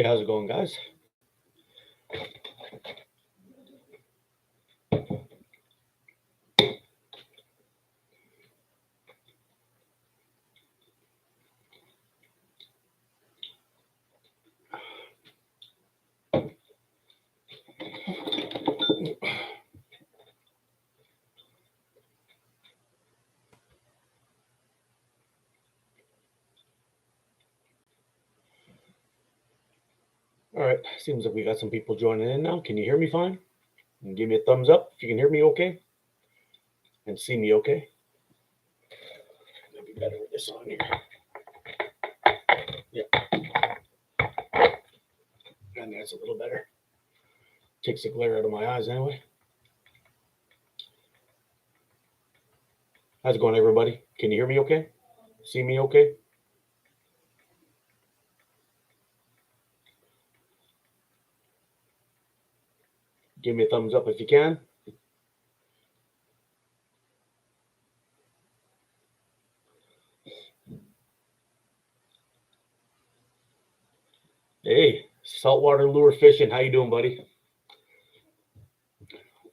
Hey, how's it going, guys? All right, seems like we got some people joining in now. Can you hear me fine? And give me a thumbs up if you can hear me okay and see me okay. It'll be better with this on here. Yeah. And that's a little better. Takes the glare out of my eyes anyway. How's it going, everybody? Can you hear me okay? See me okay? Give me a thumbs up if you can. Hey, saltwater lure fishing. How you doing, buddy?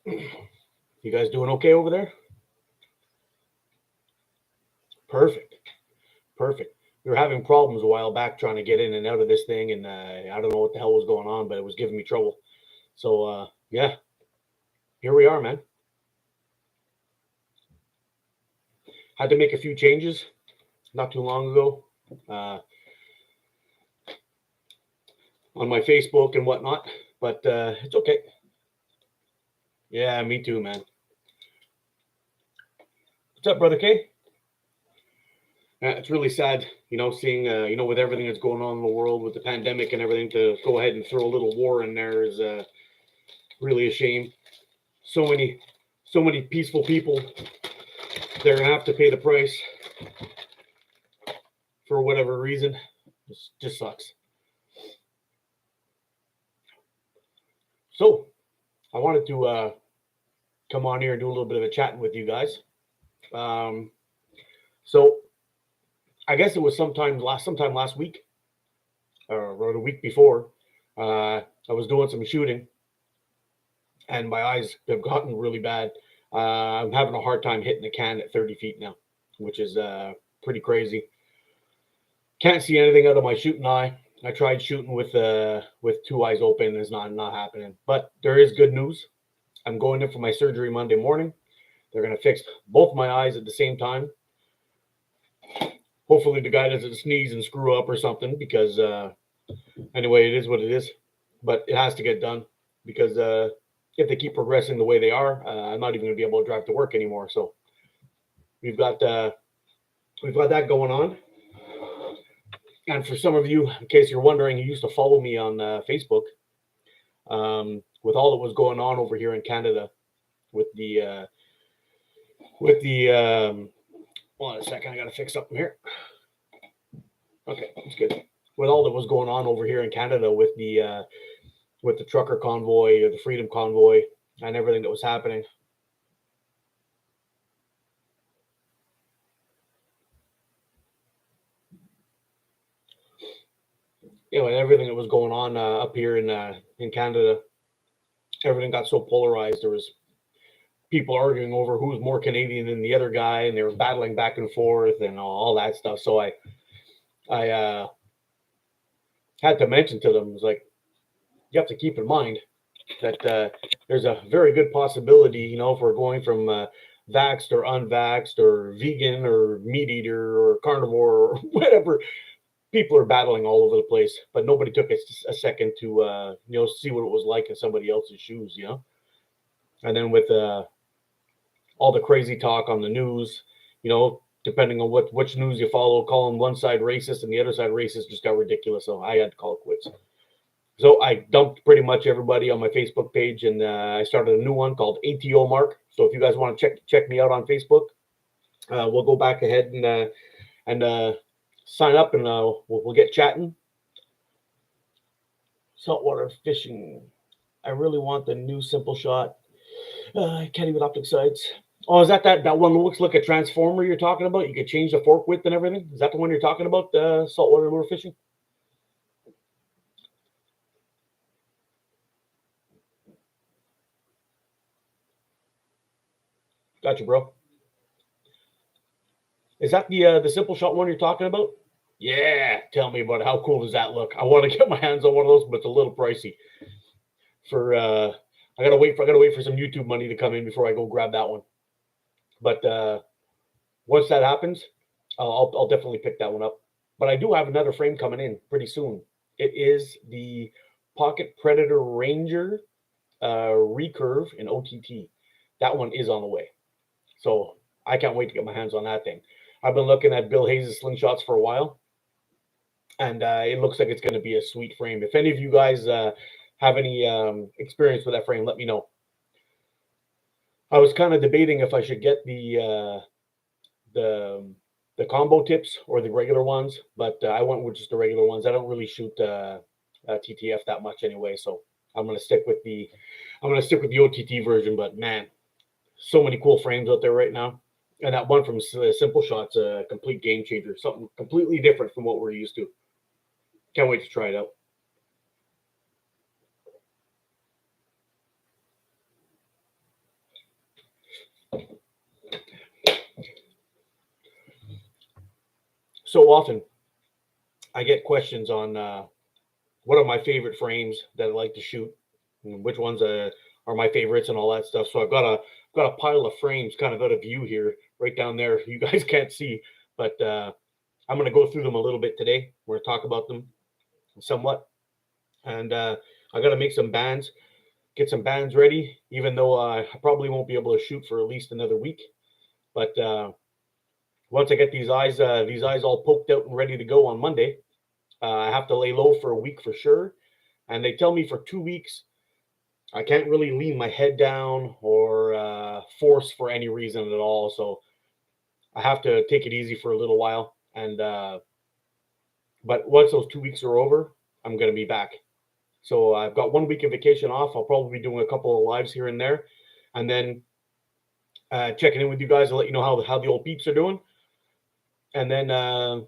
You guys doing okay over there? Perfect. Perfect. We were having problems a while back trying to get in and out of this thing, and I don't know what the hell was going on, but it was giving me trouble. So, yeah, here we are, man. Had to make a few changes not too long ago on my Facebook and whatnot, but it's okay. Yeah, me too, man. What's up, Brother K? It's really sad, seeing, with everything that's going on in the world with the pandemic and everything, to go ahead and throw a little war in there is really a shame. So many peaceful people, they're going to have to pay the price for whatever reason. It just sucks. So I wanted to come on here and do a little bit of a chatting with you guys. So I guess it was sometime last week or the week before. I was doing some shooting, and my eyes have gotten really bad. I'm having a hard time hitting the can at 30 feet now, which is pretty crazy. Can't see anything out of my shooting eye. I tried shooting with two eyes open. It's not happening. But there is good news. I'm going in for my surgery Monday morning. They're going to fix both my eyes at the same time. Hopefully the guy doesn't sneeze and screw up or something, because anyway, it is what it is. But it has to get done, because if they keep progressing the way they are, I'm not even going to be able to drive to work anymore. So we've got that going on. And for some of you, in case you're wondering, you used to follow me on Facebook. With all that was going on over here in Canada, with the hold on a second, I gotta fix something here. Okay, that's good. With all that was going on over here in Canada with the trucker convoy, or the Freedom Convoy, and everything that was happening. And everything that was going on up here in Canada, everything got so polarized. There was people arguing over who was more Canadian than the other guy, and they were battling back and forth and all that stuff. So I had to mention to them, it was like, you have to keep in mind that there's a very good possibility, if we're going from vaxxed or unvaxxed or vegan or meat eater or carnivore or whatever, people are battling all over the place, but nobody took a second to see what it was like in somebody else's shoes, And then with all the crazy talk on the news, depending on which news you follow, calling one side racist and the other side racist just got ridiculous. So I had to call it quits. So I dumped pretty much everybody on my Facebook page, and I started a new one called ATO Mark. So if you guys want to check me out on Facebook, we'll go back ahead and sign up, and we'll get chatting. Saltwater fishing. I really want the new simple shot. I can't even optic sights. Oh, is that one that looks like a transformer you're talking about? You could change the fork width and everything. Is that the one you're talking about? Saltwater lure fishing. Gotcha, bro. Is that the simple shot one you're talking about? Yeah, tell me about it. How cool does that look? I want to get my hands on one of those, but it's a little pricey. For I gotta wait for some YouTube money to come in before I go grab that one. But once that happens, I'll definitely pick that one up. But I do have another frame coming in pretty soon. It is the Pocket Predator Ranger recurve in OTT. That one is on the way, so I can't wait to get my hands on that thing. I've been looking at Bill Hayes' slingshots for a while, and it looks like it's going to be a sweet frame. If any of you guys have any experience with that frame, let me know. I was kind of debating if I should get the combo tips or the regular ones, but I went with just the regular ones. I don't really shoot TTF that much anyway, so I'm gonna stick with the OTT version. But man, so many cool frames out there right now, and that one from Simple Shot's a complete game changer. Something completely different from what we're used to. Can't wait to try it out. So often, I get questions on what are my favorite frames that I like to shoot, and which ones are my favorites, and all that stuff. So I've got a pile of frames kind of out of view here, right down there. You guys can't see, but I'm going to go through them a little bit today. We're going to talk about them somewhat, and I got to make some bands, get some bands ready. Even though I probably won't be able to shoot for at least another week, but once I get these eyes all poked out and ready to go on Monday, I have to lay low for a week for sure. And they tell me for 2 weeks, I can't really lean my head down or force for any reason at all. So I have to take it easy for a little while. And but once those 2 weeks are over, I'm going to be back. So I've got 1 week of vacation off. I'll probably be doing a couple of lives here and there, and then checking in with you guys to let you know how the old peeps are doing. And then I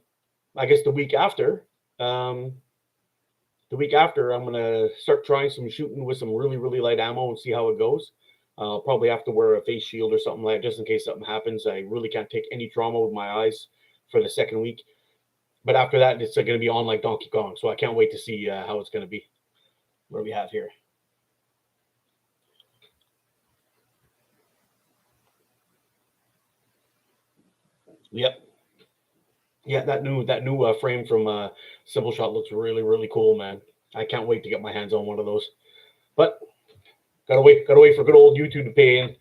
guess the week after, I'm going to start trying some shooting with some really, really light ammo and see how it goes. I'll probably have to wear a face shield or something like that just in case something happens. I really can't take any trauma with my eyes for the second week. But after that, it's going to be on like Donkey Kong. So I can't wait to see how it's going to be. What do we have here? Yep. Yeah, that new frame from Simple Shot looks really, really cool, man. I can't wait to get my hands on one of those. But gotta wait for good old YouTube to pay in.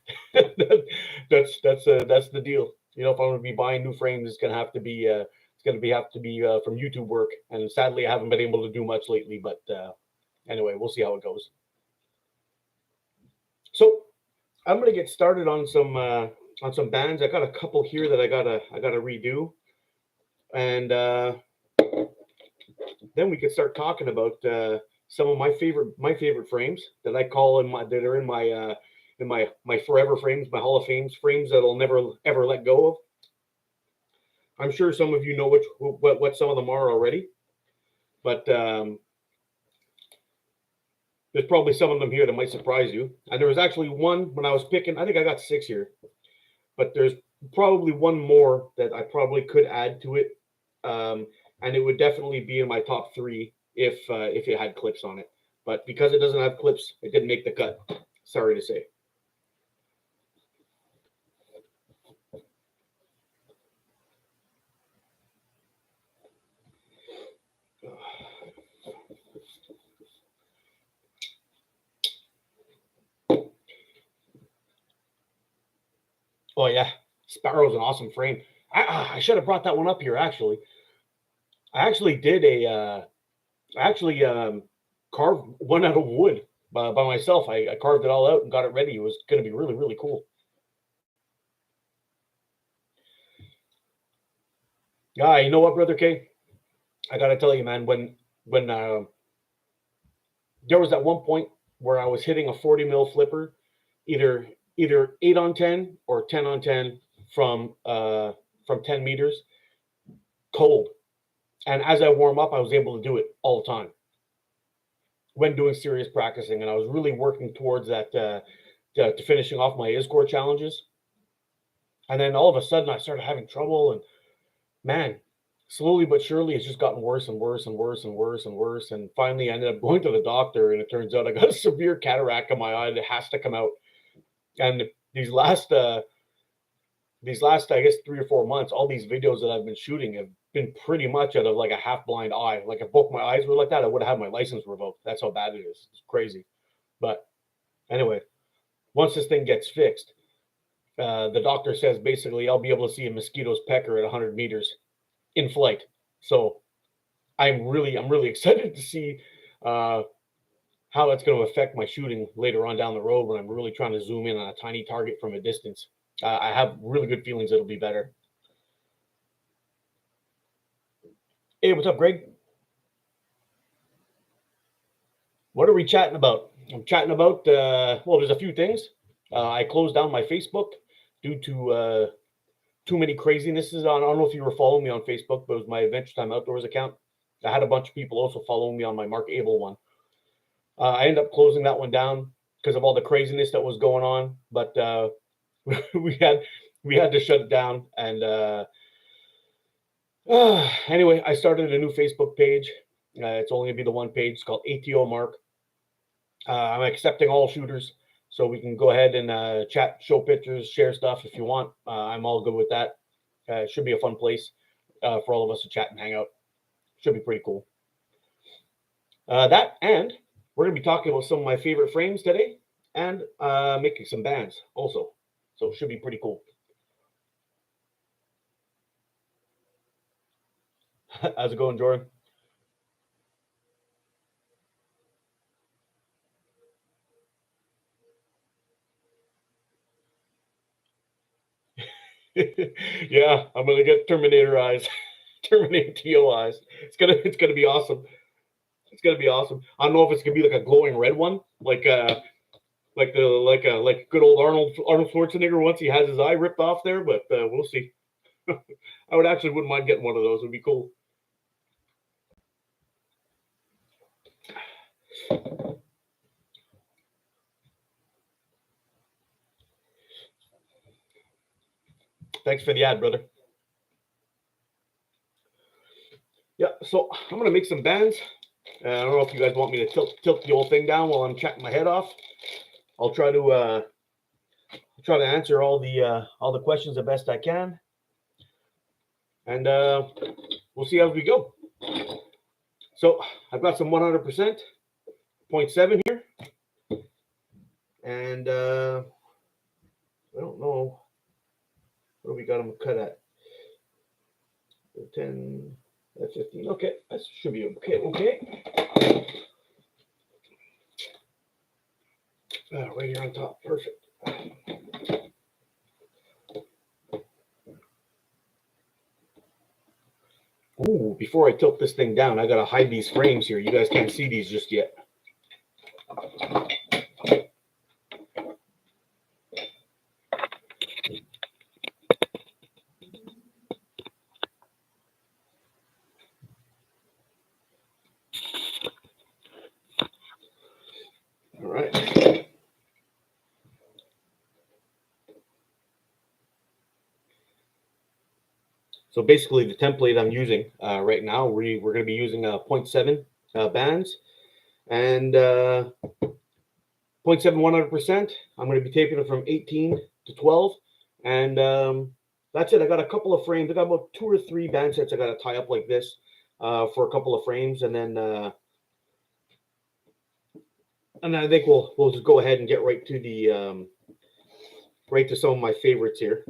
that's the deal. You know, if I'm gonna be buying new frames, it's gonna have to be from YouTube work. And sadly, I haven't been able to do much lately. But anyway, we'll see how it goes. So I'm gonna get started on some bands. I got a couple here that I gotta redo, and then we could start talking about some of my favorite frames that I call that are in my forever frames, my Hall of Fames frames that I'll never ever let go of. I'm sure some of you know what some of them are already, but there's probably some of them here that might surprise you. And there was actually one when I was picking. I think I got 6 here, but there's probably one more that I probably could add to it. And it would definitely be in my top 3 if it had clips on it. But because it doesn't have clips, it didn't make the cut. Sorry to say. Oh yeah, Sparrow's an awesome frame. I should have brought that one up here. Actually, I actually did carved one out of wood by myself. I carved it all out and got it ready. It was going to be really, really cool. Yeah, you know what, Brother K? I got to tell you, man, when there was at one point where I was hitting a 40 mil flipper, either 8 on 10 or 10 on 10 from 10 meters, cold. And as I warm up, I was able to do it all the time when doing serious practicing, and I was really working towards that to finishing off my ISCOR challenges. And then all of a sudden I started having trouble, and man, slowly but surely it's just gotten worse and worse and worse and worse and worse. And finally I ended up going to the doctor, and it turns out I got a severe cataract in my eye that has to come out. And these last I guess 3 or 4 months, all these videos that I've been shooting have been pretty much out of like a half blind eye. Like if both my eyes were like that, I would have had my license revoked. That's how bad it is. It's crazy. But anyway, once this thing gets fixed, the doctor says basically I'll be able to see a mosquito's pecker at 100 meters in flight. So I'm really excited to see how that's going to affect my shooting later on down the road when I'm really trying to zoom in on a tiny target from a distance. I have really good feelings it'll be better. Hey, what's up, Greg? What are we chatting about? I'm chatting about, well, there's a few things. I closed down my Facebook due to too many crazinesses on. I don't know if you were following me on Facebook, but it was my Adventure Time Outdoors account. I had a bunch of people also following me on my Mark Abel one. I ended up closing that one down because of all the craziness that was going on. But we had to shut it down. And anyway, I started a new Facebook page. It's only gonna be the one page. It's called ATO Mark. I'm accepting all shooters, so we can go ahead and chat, show pictures, share stuff if you want. I'm all good with that. It should be a fun place for all of us to chat and hang out. Should be pretty cool. That, and we're going to be talking about some of my favorite frames today, and making some bands also. So it should be pretty cool. How's it going, Jordan? Yeah, I'm gonna get Terminator eyes, Terminator TO eyes. It's gonna be awesome. It's gonna be awesome. I don't know if it's gonna be like a glowing red one, like good old Arnold Schwarzenegger once he has his eye ripped off there, but we'll see. I wouldn't mind getting one of those. It'd be cool. Thanks for the ad, brother. Yeah, so I'm gonna make some bands. I don't know if you guys want me to tilt the old thing down while I'm chatting my head off. I'll try to answer all the questions the best I can, and we'll see how we go. So I've got some 100% 0.7 here, and I don't know what do we got them cut at. 10, 15. Okay, that should be okay. Okay. Right here on top. Perfect. Ooh, before I tilt this thing down, I gotta hide these frames here. You guys can't see these just yet. All right. So basically the template I'm using right now, we're going to be using 0.7 bands and 0.7 100%. I'm going to be taping it from 18 to 12. And that's it. I got a couple of frames. I got about 2 or 3 band sets I got to tie up like this for a couple of frames. And then I think we'll just go ahead and get right to the right to some of my favorites here.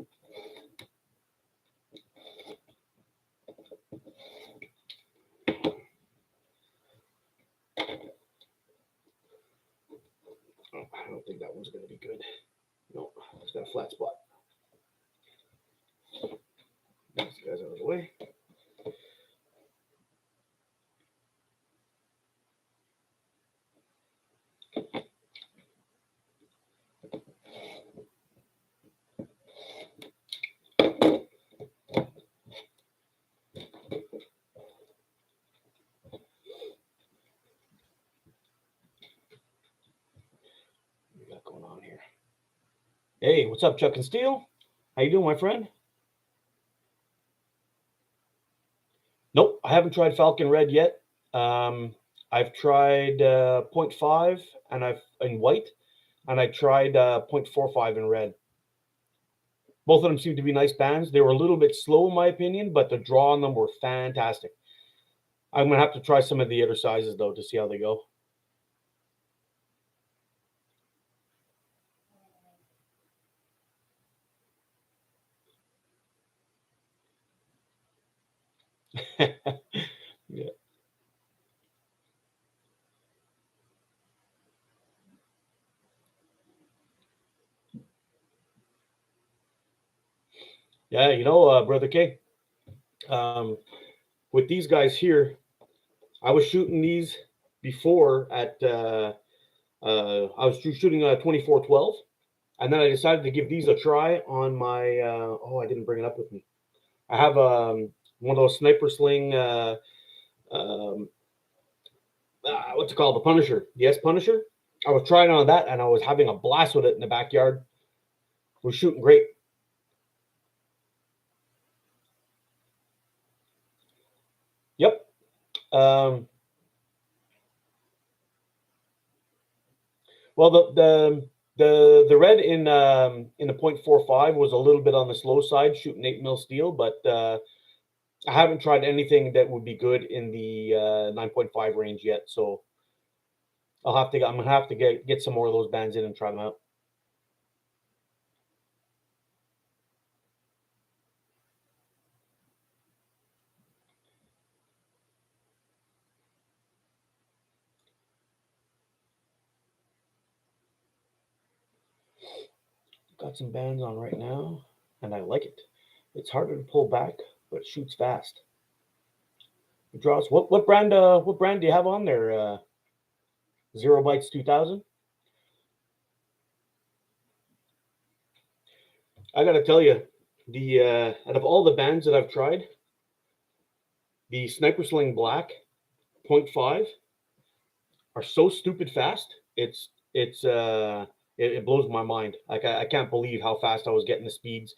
Oh, I don't think that one's going to be good. No, it's got a flat spot. These guys out of the way. What we got going on here? Hey, what's up, Chuck and Steel? How you doing, my friend? Nope, I haven't tried Falcon Red yet. I've tried point 0.5 and I've in white, and I tried 0.45 in red. Both of them seem to be nice bands. They were a little bit slow in my opinion, but the draw on them were fantastic. I'm gonna have to try some of the other sizes though to see how they go. Yeah. Yeah, Brother K, um, with these guys here, I was shooting these before at I was shooting 24-12, and then I decided to give these a try on my. I didn't bring it up with me. I have one of those sniper sling. Um, what's it called? The Punisher. Yes, Punisher. I was trying on that, and I was having a blast with it in the backyard. We're shooting great. Yep. Um, well, the red in the .45 was a little bit on the slow side, shooting 8 mil steel, but I haven't tried anything that would be good in the 9.5 range yet. So I'm gonna have to get some more of those bands in and try them out. Got some bands on right now, and I like it. It's harder to pull back, but it shoots fast. It draws. What brand do you have on there? Zero Bytes 2000. I gotta tell you, the out of all the bands that I've tried, the Sniper Sling Black .5 are so stupid fast. It blows my mind. Like I can't believe how fast I was getting the speeds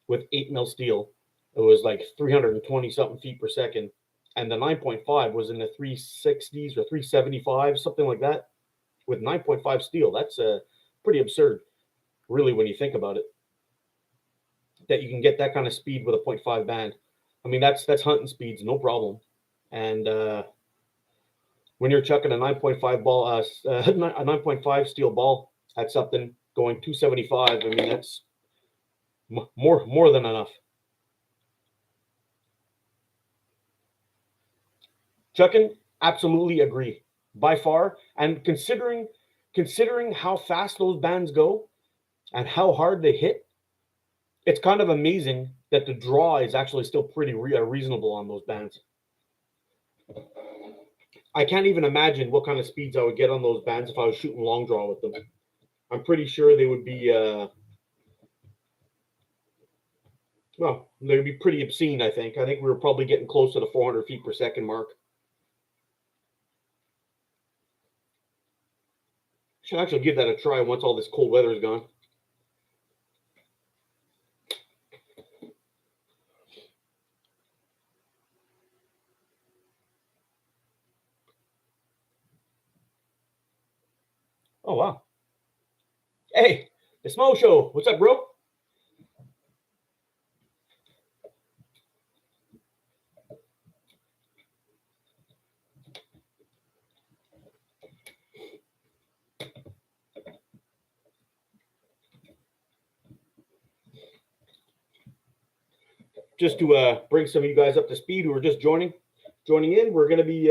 with 8 mil steel. It was like 320 something feet per second, and the 9.5 was in the 360s or 375, something like that, with 9.5 steel. That's pretty absurd, really, when you think about it. That you can get that kind of speed with a .5 band. I mean, that's hunting speeds, no problem. And when you're chucking a 9.5 ball, a 9.5 steel ball at something going 275, I mean that's more than enough. Chucking, absolutely agree, by far. And considering how fast those bands go and how hard they hit, it's kind of amazing that the draw is actually still pretty reasonable on those bands. I can't even imagine what kind of speeds I would get on those bands if I was shooting long draw with them. I'm pretty sure they would be they'd be pretty obscene. I think we were probably getting close to the 400 feet per second mark. Should actually give that a try once all this cold weather is gone. Oh wow! Hey, the Smo Show. What's up, bro? Just to bring some of you guys up to speed who are just joining in, we're going to be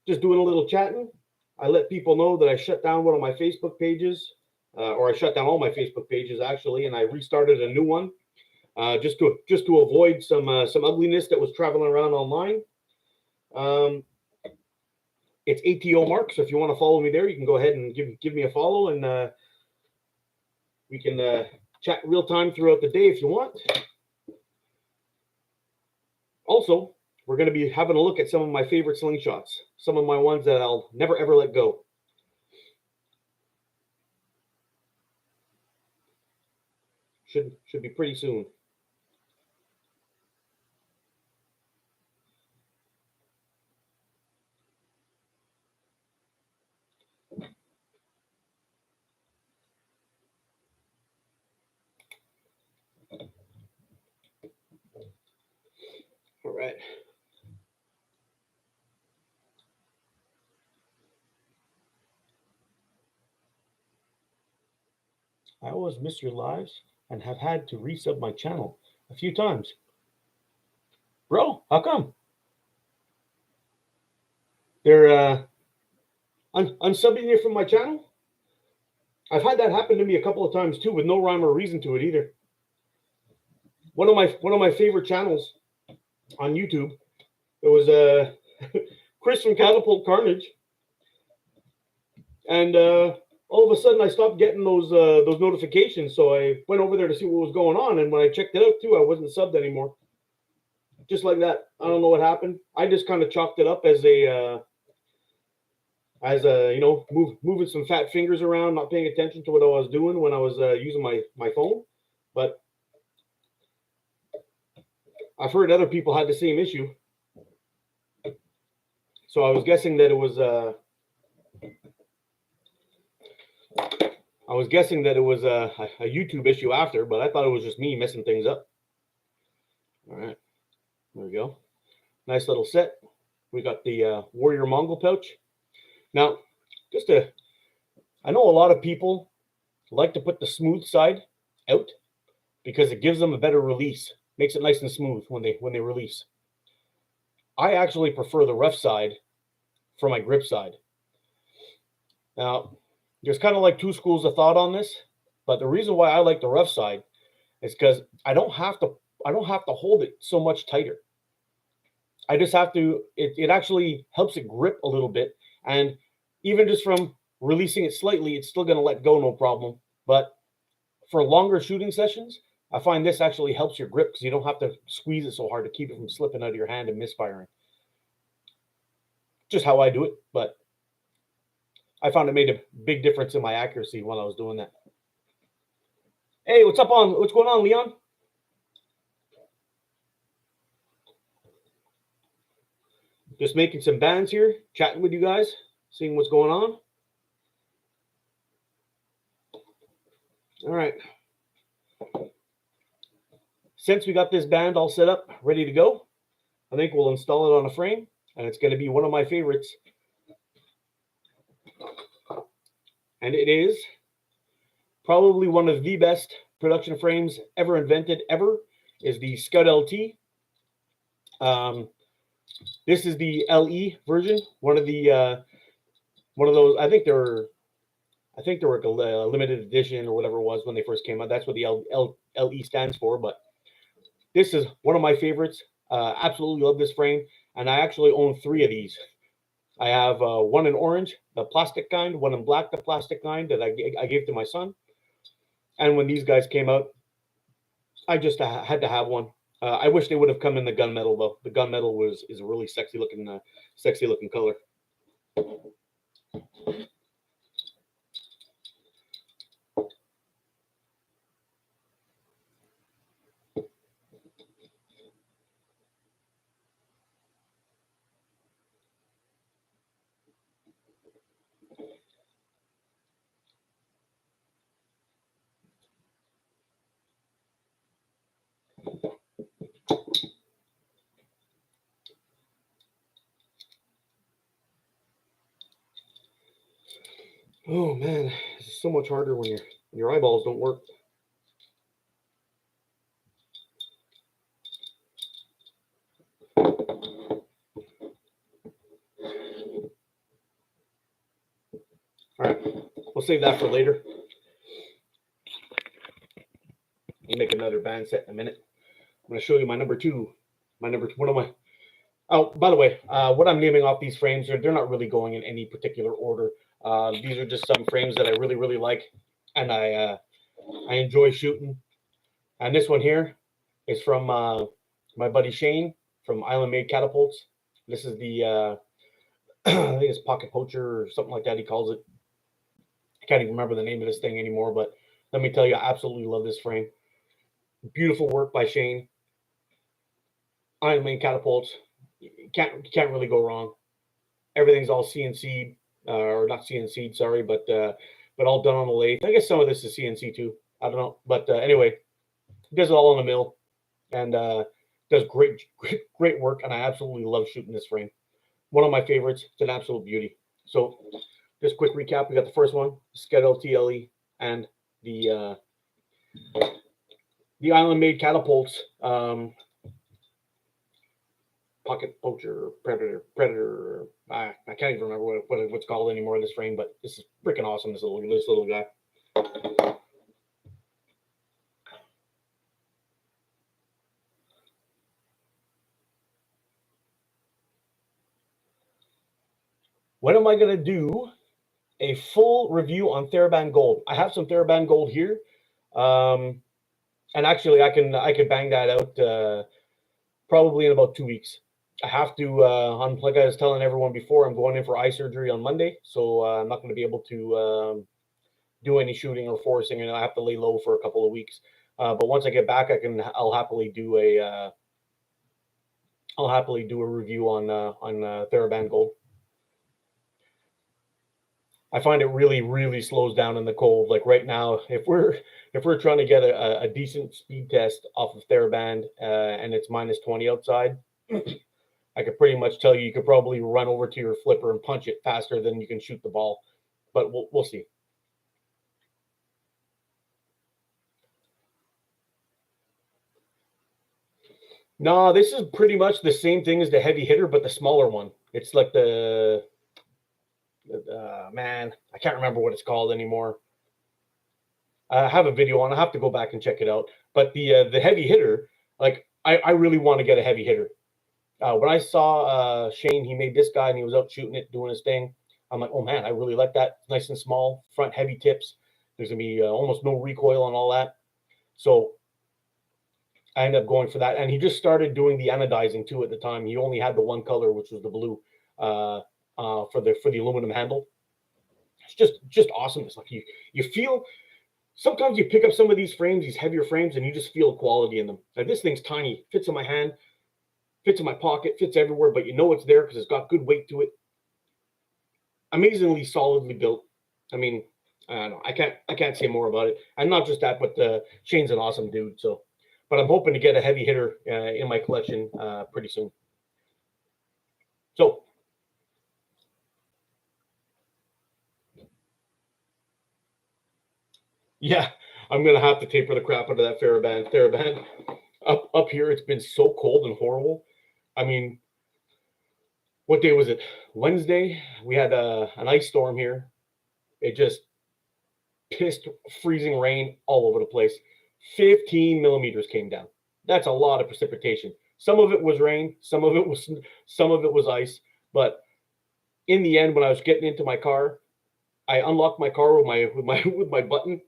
just doing a little chatting. I let people know that I shut down one of my Facebook pages, or I shut down all my Facebook pages actually, and I restarted a new one just to avoid some ugliness that was traveling around online. Um, it's ATO Mark, so if you want to follow me there, you can go ahead and give me a follow, and we can chat real time throughout the day if you want. Also, we're going to be having a look at some of my favorite slingshots, some of my ones that I'll never ever let go. Should be pretty soon. All right. I always miss your lives and have had to resub my channel a few times. Bro, how come? They're unsubbing you from my channel? I've had that happen to me a couple of times too, with no rhyme or reason to it either. One of my favorite channels on YouTube, it was Chris from Catapult Carnage, and all of a sudden I stopped getting those notifications. So I went over there to see what was going on, and when I checked it out too, I wasn't subbed anymore. Just like that. I don't know what happened. I just kind of chalked it up as a moving some fat fingers around, not paying attention to what I was doing when I was using my phone. But I've heard other people had the same issue, so I was guessing that it was a YouTube issue after, but I thought it was just me messing things up. All right, there we go. Nice little set. We got the Warrior Mongol pouch. Now, I know a lot of people like to put the smooth side out because it gives them a better release, makes it nice and smooth when they release. I actually prefer the rough side for my grip side. Now, there's kind of like two schools of thought on this, but the reason why I like the rough side is because I don't have to hold it so much tighter. I just have to. It actually helps it grip a little bit, and even just from releasing it slightly, it's still going to let go, no problem. But for longer shooting sessions, I find this actually helps your grip because you don't have to squeeze it so hard to keep it from slipping out of your hand and misfiring. Just how I do it, but I found it made a big difference in my accuracy while I was doing that. Hey, what's going on, Leon? Just making some bands here, chatting with you guys, seeing what's going on. All right. Since we got this band all set up, ready to go, I think we'll install it on a frame, and it's going to be one of my favorites. And it is probably one of the best production frames ever invented, is the Scout LT. This is the LE version, one of those. I think they were a limited edition or whatever it was when they first came out. That's what the LE stands for. But this is one of my favorites. Absolutely love this frame, and I actually own 3 of these. I have one in orange, the plastic kind, one in black, the plastic kind that I gave to my son. And when these guys came out, I just had to have one. I wish they would have come in the gunmetal though. The gunmetal is a really sexy looking color. Oh man, it's so much harder when your eyeballs don't work. All right, we'll save that for later. I'll make another band set in a minute. I'm going to show you my number 2. Oh, by the way, what I'm naming off these frames they're not really going in any particular order. These are just some frames that I really, really like, and I enjoy shooting. And this one here is from my buddy Shane from Island Made Catapults. This is the I think it's Pocket Poacher or something like that he calls it. I can't even remember the name of this thing anymore, but let me tell you, I absolutely love this frame. Beautiful work by Shane. Iron Man catapults. Can't really go wrong. Everything's all CNC, or not CNC, sorry, but all done on the lathe. I guess some of this is CNC too. I don't know, but anyway, he does it all in the mill, and does great work. And I absolutely love shooting this frame. One of my favorites. It's an absolute beauty. So, just quick recap: we got the first one, Skettle TLE, and the Island Made catapults. Pocket poacher, predator. I can't even remember what's called anymore in this frame, but this is freaking awesome. This little guy. When am I gonna do a full review on TheraBand Gold? I have some TheraBand Gold here, and actually I can bang that out probably in about 2 weeks. I have to, like I was telling everyone before, I'm going in for eye surgery on Monday, so I'm not going to be able to do any shooting or forcing, and I have to lay low for a couple of weeks. But once I get back, I'll happily do a review on TheraBand Gold. I find it really slows down in the cold. Like right now, if we're trying to get a decent speed test off of TheraBand and it's -20 outside, I could pretty much tell you could probably run over to your flipper and punch it faster than you can shoot the ball. But we'll see. No, this is pretty much the same thing as the heavy hitter, but the smaller one. It's like the man, I can't remember what it's called anymore. I have a video on. I have to go back and check it out. But the heavy hitter, like I really want to get a heavy hitter. When I saw Shane, he made this guy and he was out shooting it, doing his thing. I'm like, oh man, I really like that. It's nice and small, front heavy tips. There's gonna be almost no recoil and all that. So I ended up going for that. And he just started doing the anodizing too at the time. He only had the one color, which was the blue, for the aluminum handle. It's just awesome. It's like you feel. Sometimes you pick up some of these frames, these heavier frames, and you just feel quality in them. Like this thing's tiny, fits in my hand, fits in my pocket, fits everywhere, but you know it's there because it's got good weight to it. Amazingly solidly built. I mean, I don't know. I can't say more about it. And not just that, but Shane's an awesome dude. So, but I'm hoping to get a heavy hitter in my collection pretty soon. So, yeah, I'm gonna have to taper the crap out of that TheraBand. Up here, it's been so cold and horrible. I mean, what day was it? Wednesday. We had an ice storm here. It just pissed freezing rain all over the place. 15 millimeters came down. That's a lot of precipitation. Some of it was rain, some of it was ice. But in the end, when I was getting into my car, I unlocked my car with my button,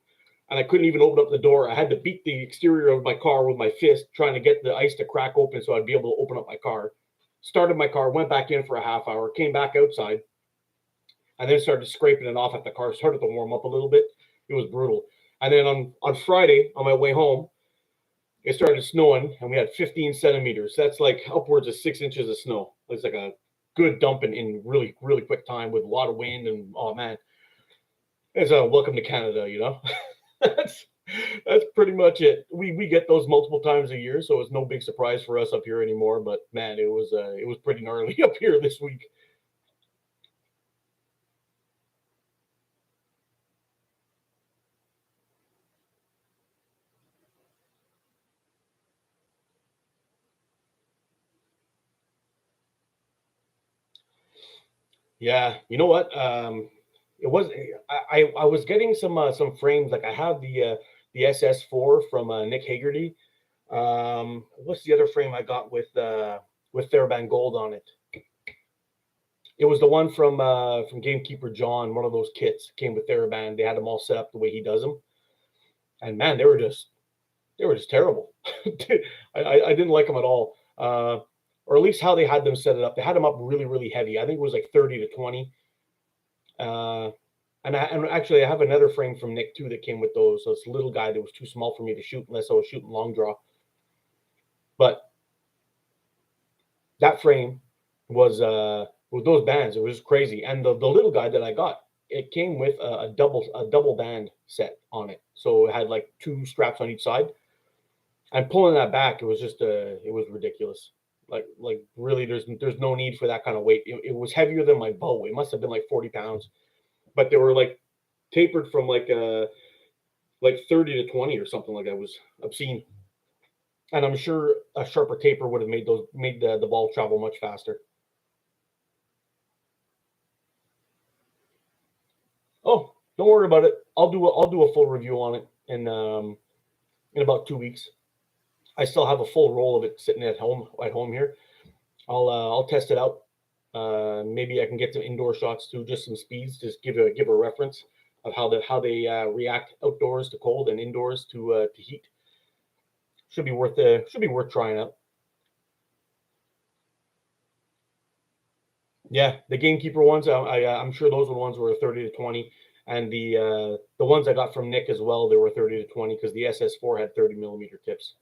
and I couldn't even open up the door. I had to beat the exterior of my car with my fist, trying to get the ice to crack open so I'd be able to open up my car. Started my car, went back in for a half hour, came back outside, and then started scraping it off at the car. Started to warm up a little bit. It was brutal. And then on Friday, on my way home, it started snowing, and we had 15 centimeters. That's like upwards of 6 inches of snow. It's like a good dump in really quick time with a lot of wind. And oh man, it's a welcome to Canada, you know. that's pretty much it. We get those multiple times a year, so it's no big surprise for us up here anymore. But man, it was pretty gnarly up here this week. Yeah, you know what? It was I was getting some frames. Like I have the SS4 from Nick Hagerty. What's the other frame I got with TheraBand Gold on it? It was the one from Gamekeeper John. One of those kits came with TheraBand. They had them all set up the way he does them, and man, they were just terrible. I didn't like them at all, or at least how they had them set it up. They had them up really heavy. I think it was like 30 to 20. And actually I have another frame from Nick too that came with those. So it's a little guy that was too small for me to shoot unless I was shooting long draw. But that frame was with those bands, it was crazy. And the little guy that I got, it came with a double band set on it. So it had like 2 straps on each side. And pulling that back, it was just it was ridiculous. Like really, there's no need for that kind of weight. It was heavier than my bow. It must have been like 40 pounds, but they were like tapered from like 30 to 20 or something like that. It was obscene. And I'm sure a sharper taper would have made the ball travel much faster. Oh, don't worry about it. I'll do a full review on it in about 2 weeks. I still have a full roll of it sitting at home here. I'll test it out. Maybe I can get some indoor shots too, just some speeds, just give a reference of how they react outdoors to cold and indoors to heat. Should be worth trying out. Yeah, the Gamekeeper ones, I'm sure those were the ones were 30 to 20, and the ones I got from Nick as well, they were 30 to 20 because the SS4 had 30 millimeter tips.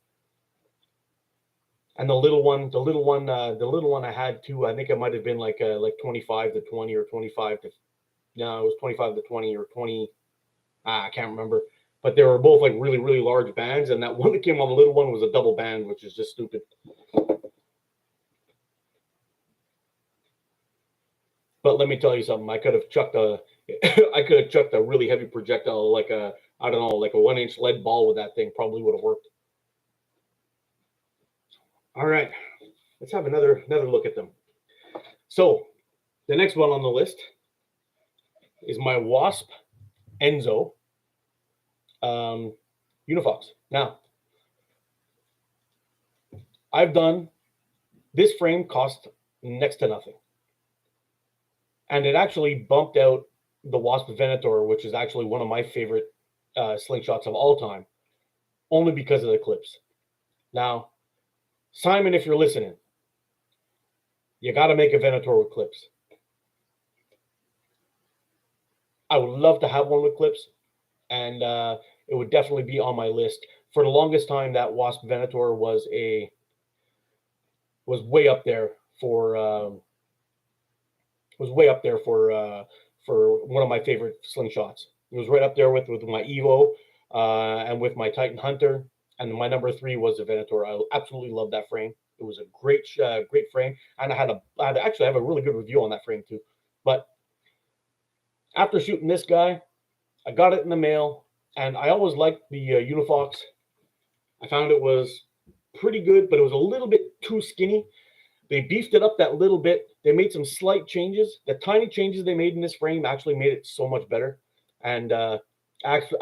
And the little one I had too. I think it might have been like 25 to 20 or 25 to no, it was 25 to 20 or 20. I can't remember. But they were both like really, really large bands, and that one that came on the little one was a double band, which is just stupid. But let me tell you something. I could have chucked a really heavy projectile, like a 1-inch lead ball with that thing. Probably would have worked. All right, let's have another look at them. So the next one on the list is my Wasp Enzo Unifox. Now, I've done this frame cost next to nothing, and it actually bumped out the Wasp Venator, which is actually one of my favorite slingshots of all time, only because of the clips. Now, Simon, if you're listening, you got to make a Venator with clips. I would love to have one with clips, and it would definitely be on my list. For the longest time, that Wasp Venator was way up there for one of my favorite slingshots. It was right up there with my Evo and with my Titan Hunter. And my number 3 was the Venator. I absolutely love that frame. It was a great frame, and I actually have a really good review on that frame too. But after shooting this guy, I got it in the mail, and I always liked the Unifox. I found it was pretty good, but it was a little bit too skinny. They beefed it up that little bit. They made some slight changes. The tiny changes they made in this frame actually made it so much better. And I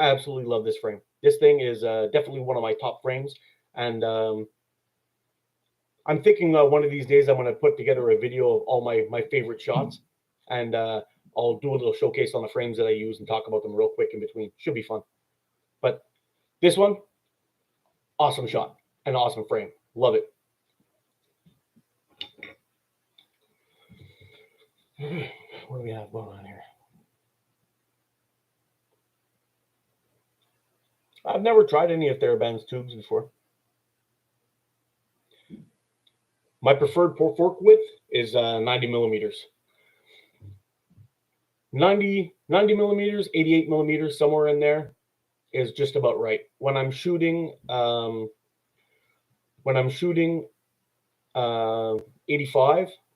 absolutely love this frame. This thing is definitely one of my top frames. And I'm thinking one of these days I'm going to put together a video of all my favorite shots. And I'll do a little showcase on the frames that I use and talk about them real quick in between. Should be fun. But this one, awesome shot. An awesome frame. Love it. What do we have going on here? I've never tried any of TheraBand's tubes before. My preferred fork width is 90 millimeters. 90 millimeters, 88 millimeters, somewhere in there is just about right. When I'm shooting 85,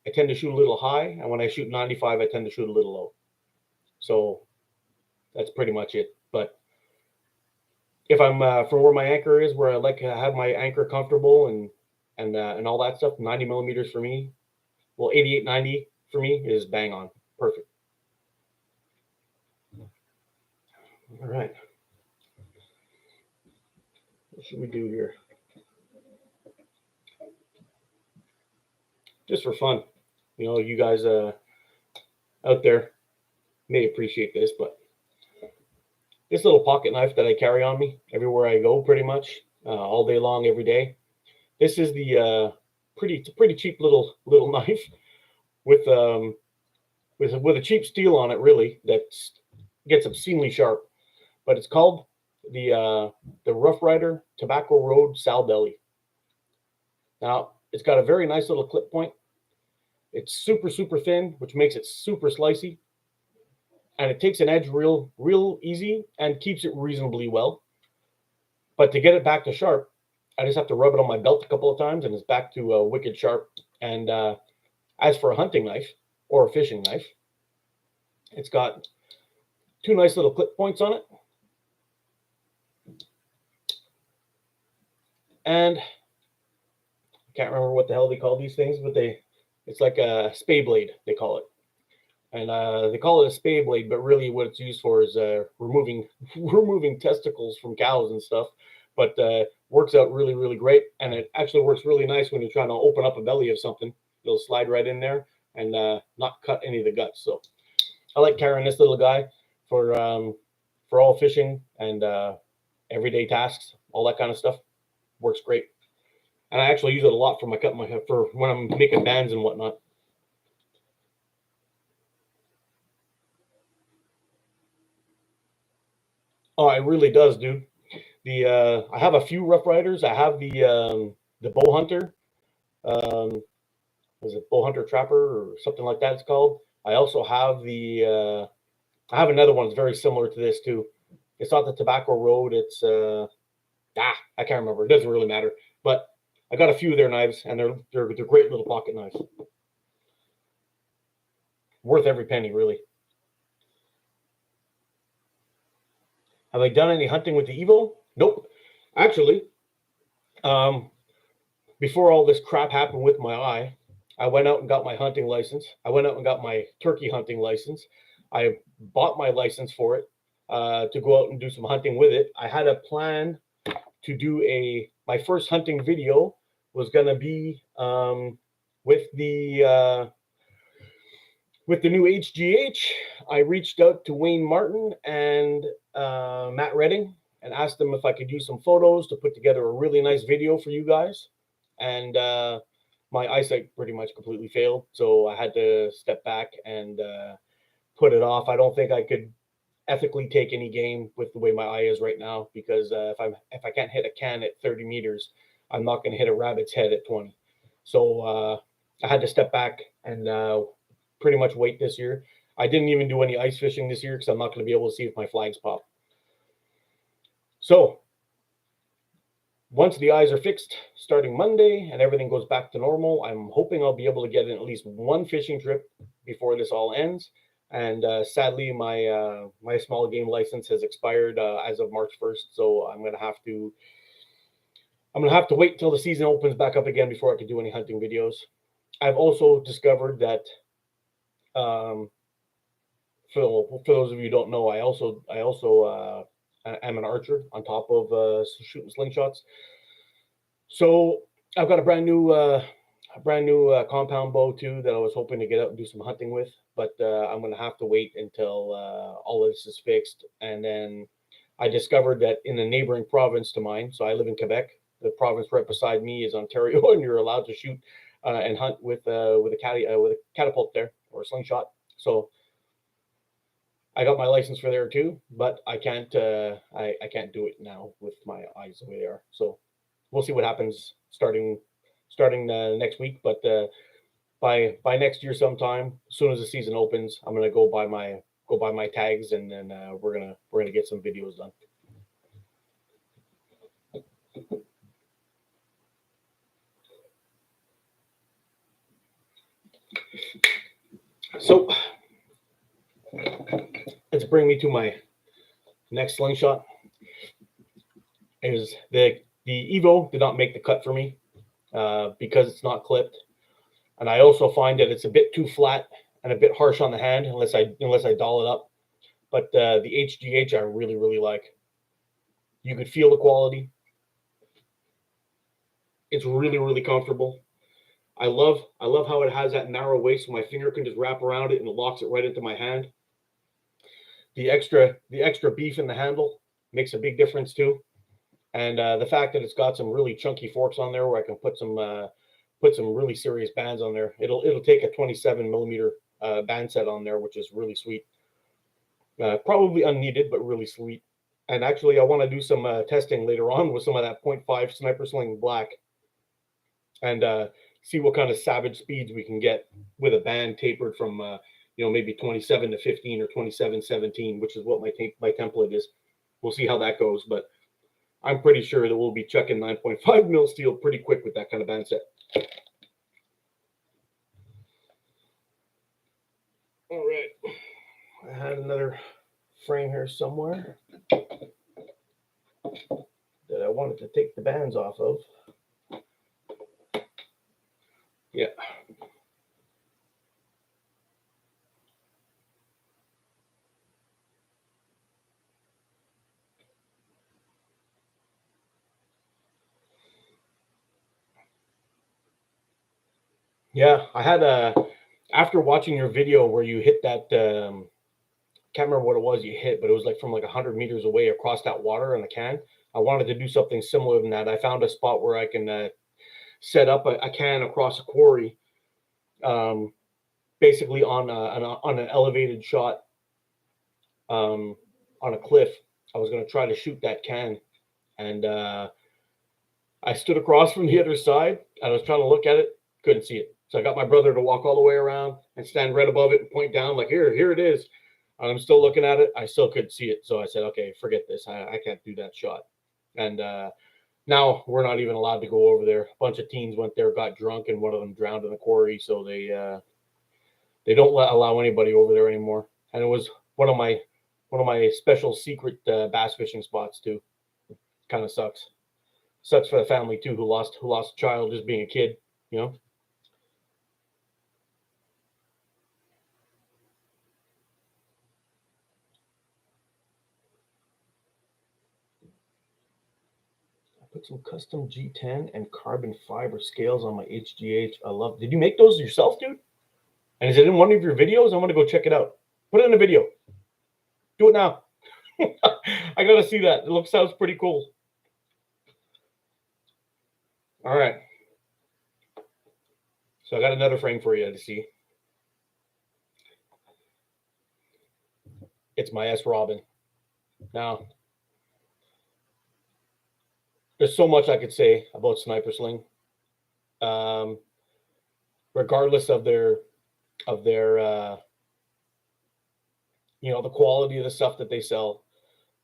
I tend to shoot a little high, and when I shoot 95, I tend to shoot a little low. So that's pretty much it. But if I'm from where my anchor is, where I like to have my anchor comfortable and all that stuff, 90 millimeters for me, well, 88, 90 for me is bang on, perfect. All right. What should we do here? Just for fun. You know, you guys out there may appreciate this, but this little pocket knife that I carry on me everywhere I go, pretty much all day long, every day. This is the pretty cheap little knife with a cheap steel on it, really. That's gets obscenely sharp. But it's called the Rough Rider Tobacco Road Sal Belly. Now it's got a very nice little clip point. It's super super thin, which makes it super slicey, and it takes an edge real easy and keeps it reasonably well. But to get it back to sharp, I just have to rub it on my belt a couple of times, and it's back to wicked sharp. And as for a hunting knife or a fishing knife, it's got two nice little clip points on it. And I can't remember what the hell they call these things, but it's like a spay blade, they call it. And they call it a spay blade, but really what it's used for is removing testicles from cows and stuff. But works out really, really great. And it actually works really nice when you're trying to open up a belly of something. It'll slide right in there and not cut any of the guts. So I like carrying this little guy for all fishing and everyday tasks, all that kind of stuff. Works great. And I actually use it a lot for for when I'm making bands and whatnot. Oh, it really does, dude. I have a few Rough Riders. I have the Bow Hunter. Is it Bow Hunter Trapper or something like that? It's called. I also have I have another one that's very similar to this too. It's not the Tobacco Road. It's I can't remember. It doesn't really matter. But I got a few of their knives, and they're great little pocket knives. Worth every penny, really. Have I done any hunting with the Evo? Nope. Actually, before all this crap happened with my eye, I went out and got my hunting license. I went out and got my turkey hunting license. I bought my license for it to go out and do some hunting with it. I had a plan to do my first hunting video was going to be with the new HGH. I reached out to Wayne Martin and Matt Redding and asked them if I could use some photos to put together a really nice video for you guys. And my eyesight pretty much completely failed, so I had to step back and put it off. I don't think I could ethically take any game with the way my eye is right now, because if I can't hit a can at 30 meters, I'm not going to hit a rabbit's head at 20. So I had to step back and pretty much wait this year. I didn't even do any ice fishing this year because I'm not going to be able to see if my flags pop. So once the eyes are fixed starting Monday and everything goes back to normal, I'm hoping I'll be able to get in at least one fishing trip before this all ends. And sadly, my small game license has expired as of March 1st, so I'm gonna have to wait until the season opens back up again before I can do any hunting videos. I've also discovered that for those of you who don't know, I also am an archer on top of shooting slingshots. So I've got a brand new compound bow too that I was hoping to get out and do some hunting with, but I'm going to have to wait until all of this is fixed. And then I discovered that in a neighboring province to mine, so I live in Quebec, the province right beside me is Ontario, and you're allowed to shoot and hunt with a catapult there, or a slingshot. So I got my license for there too, but I can't I can't do it now with my eyes the way they are. So we'll see what happens starting next week. But by next year sometime, as soon as the season opens, I'm gonna go buy my tags, and then we're gonna get some videos done. So let's bring me to my next slingshot. Is the Evo did not make the cut for me because it's not clipped, and I also find that it's a bit too flat and a bit harsh on the hand unless I doll it up. But the HGH I really like. You could feel the quality. It's really comfortable. I love how it has that narrow waist, so my finger can just wrap around it and it locks it right into my hand. The extra beef in the handle makes a big difference too, and the fact that it's got some really chunky forks on there where I can put some really serious bands on there. It'll take a 27 millimeter band set on there, which is really sweet. Probably unneeded, but really sweet. And actually, I want to do some testing later on with some of that 0.5 Sniper Sling Black and see what kind of savage speeds we can get with a band tapered from, maybe 27 to 15 or 27-17, which is what my template is. We'll see how that goes, but I'm pretty sure that we'll be chucking 9.5 mil steel pretty quick with that kind of band set. All right, I had another frame here somewhere that I wanted to take the bands off of. Yeah. Yeah, I had after watching your video where you hit that, can't remember what it was you hit, but it was like from like 100 meters away across that water in a can. I wanted to do something similar than that. I found a spot where I can set up a can across a quarry, basically on an elevated shot, on a cliff. I was going to try to shoot that can, and I stood across from the other side. I was trying to look at it, couldn't see it. So I got my brother to walk all the way around and stand right above it and point down like, here it is. I'm still looking at it. I still couldn't see it. So I said, okay, forget this. I can't do that shot. And now we're not even allowed to go over there. A bunch of teens went there, got drunk, and one of them drowned in the quarry. So they don't allow anybody over there anymore. And it was one of my special secret bass fishing spots too. Kind of sucks. Sucks for the family too, who lost a child just being a kid. Put some custom G10 and carbon fiber scales on my HGH. I love. Did you make those yourself, dude? And is it in one of your videos? I'm gonna go check it out. Put it in a video. Do it now. I gotta see that. It sounds pretty cool. All right. So I got another frame for you to see. It's my S Robin. Now, there's so much I could say about Sniper Sling. Regardless of their the quality of the stuff that they sell,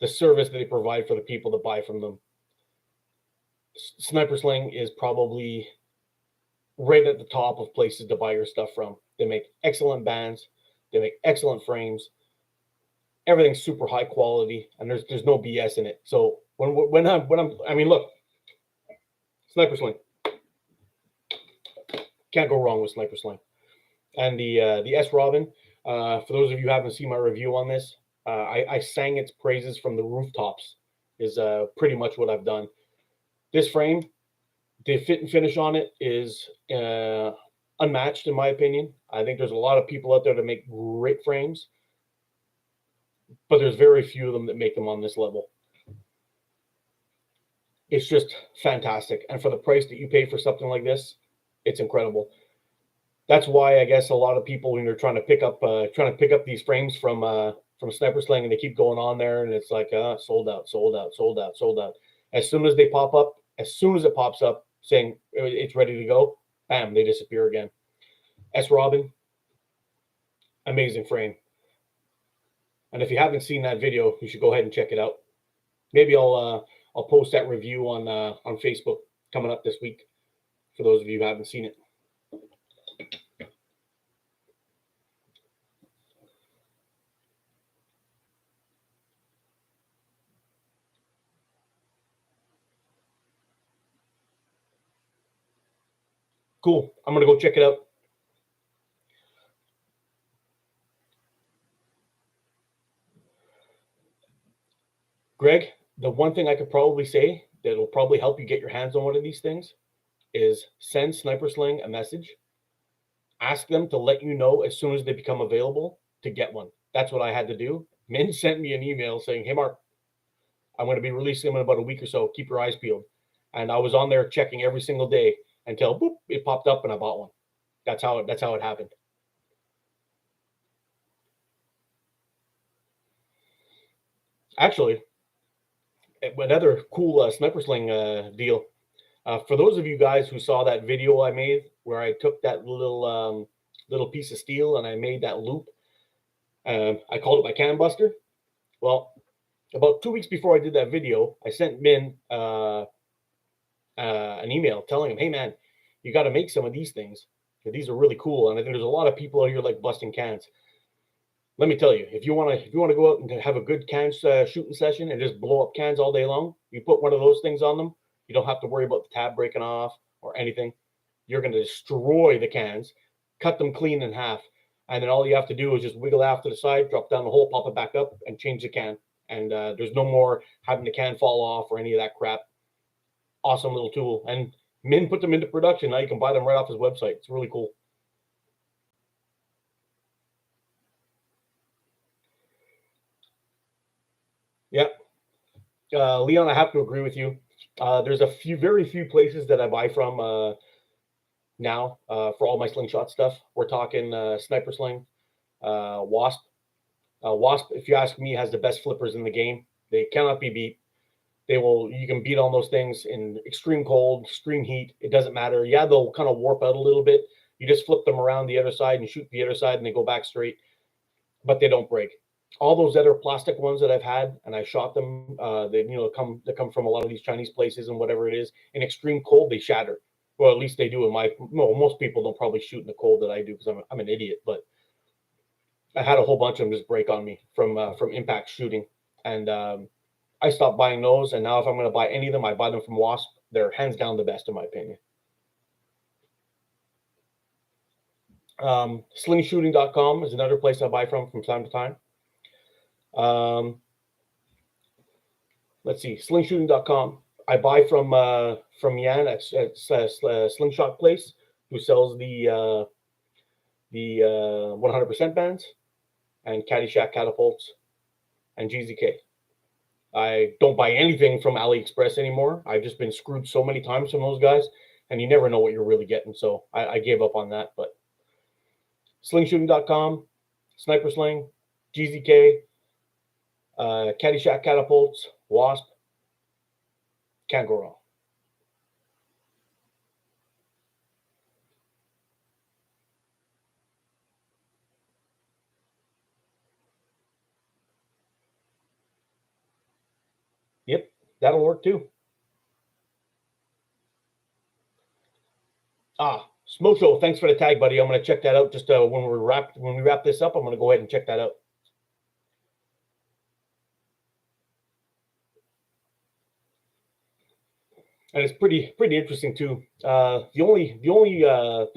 the service that they provide for the people that buy from them. Sniper Sling is probably right at the top of places to buy your stuff from. They make excellent bands, they make excellent frames. Everything's super high quality, and there's no BS in it. So when I mean, look, Sniper Sling, can't go wrong with Sniper Sling. And the S Robin, for those of you who haven't seen my review on this, I sang its praises from the rooftops. Is pretty much what I've done. This frame, the fit and finish on it is unmatched in my opinion. I think there's a lot of people out there that make great frames, but there's very few of them that make them on this level. It's just fantastic, and for the price that you pay for something like this, it's incredible. That's why I guess a lot of people, when they're trying to pick up these frames from Sniper Sling, and they keep going on there, and it's like sold out, sold out, sold out, sold out. As soon as they pop up, as soon as it pops up saying it's ready to go, bam, they disappear again. S Robin, amazing frame. And if you haven't seen that video, you should go ahead and check it out. Maybe I'll post that review on Facebook coming up this week for those of you who haven't seen it. Cool. I'm gonna go check it out. Greg, the one thing I could probably say that'll probably help you get your hands on one of these things is send Sniper Sling a message. Ask them to let you know as soon as they become available to get one. That's what I had to do. Min sent me an email saying, "Hey, Mark, I'm going to be releasing them in about a week or so. Keep your eyes peeled." And I was on there checking every single day until boop, it popped up and I bought one. That's how it happened. Actually, another cool sniper sling deal. For those of you guys who saw that video I made where I took that little piece of steel and I made that loop, I called it my can buster. Well, about 2 weeks before I did that video, I sent Min an email telling him, "Hey man, you got to make some of these things. These are really cool." And I think there's a lot of people out here like busting cans. Let me tell you, if you want to go out and have a good can shooting session and just blow up cans all day long, you put one of those things on them. You don't have to worry about the tab breaking off or anything. You're going to destroy the cans, cut them clean in half, and then all you have to do is just wiggle off to the side, drop down the hole, pop it back up, and change the can. And there's no more having the can fall off or any of that crap. Awesome little tool. And Min put them into production. Now you can buy them right off his website. It's really cool. Yeah. Leon, I have to agree with you. There's very few places that I buy from now for all my slingshot stuff. We're talking Sniper Sling, Wasp. Wasp, if you ask me, has the best flippers in the game. They cannot be beat. You can beat on those things in extreme cold, extreme heat. It doesn't matter. Yeah, they'll kind of warp out a little bit. You just flip them around the other side and shoot the other side and they go back straight, but they don't break. All those other plastic ones that I've had and I shot them, they come from a lot of these Chinese places and whatever it is. In extreme cold, they shatter. Well, at least they do in my. Well, most people don't probably shoot in the cold that I do because I'm an idiot. But I had a whole bunch of them just break on me from impact shooting, and I stopped buying those. And now if I'm going to buy any of them, I buy them from Wasp. They're hands down the best in my opinion. Slingshooting.com is another place I buy from time to time. Let's see, slingshooting.com. I buy from Yan at Slingshot Place, who sells the 100% bands and Caddyshack catapults and GZK. I don't buy anything from AliExpress anymore. I've just been screwed so many times from those guys, and you never know what you're really getting. So I gave up on that. But slingshooting.com, Sniper Sling, GZK, Caddyshack catapults, Wasp, can't go wrong. Yep, that'll work too. Smocho, thanks for the tag, buddy. I'm going to check that out just when we wrap this up. I'm going to go ahead and check that out. And it's pretty interesting too. The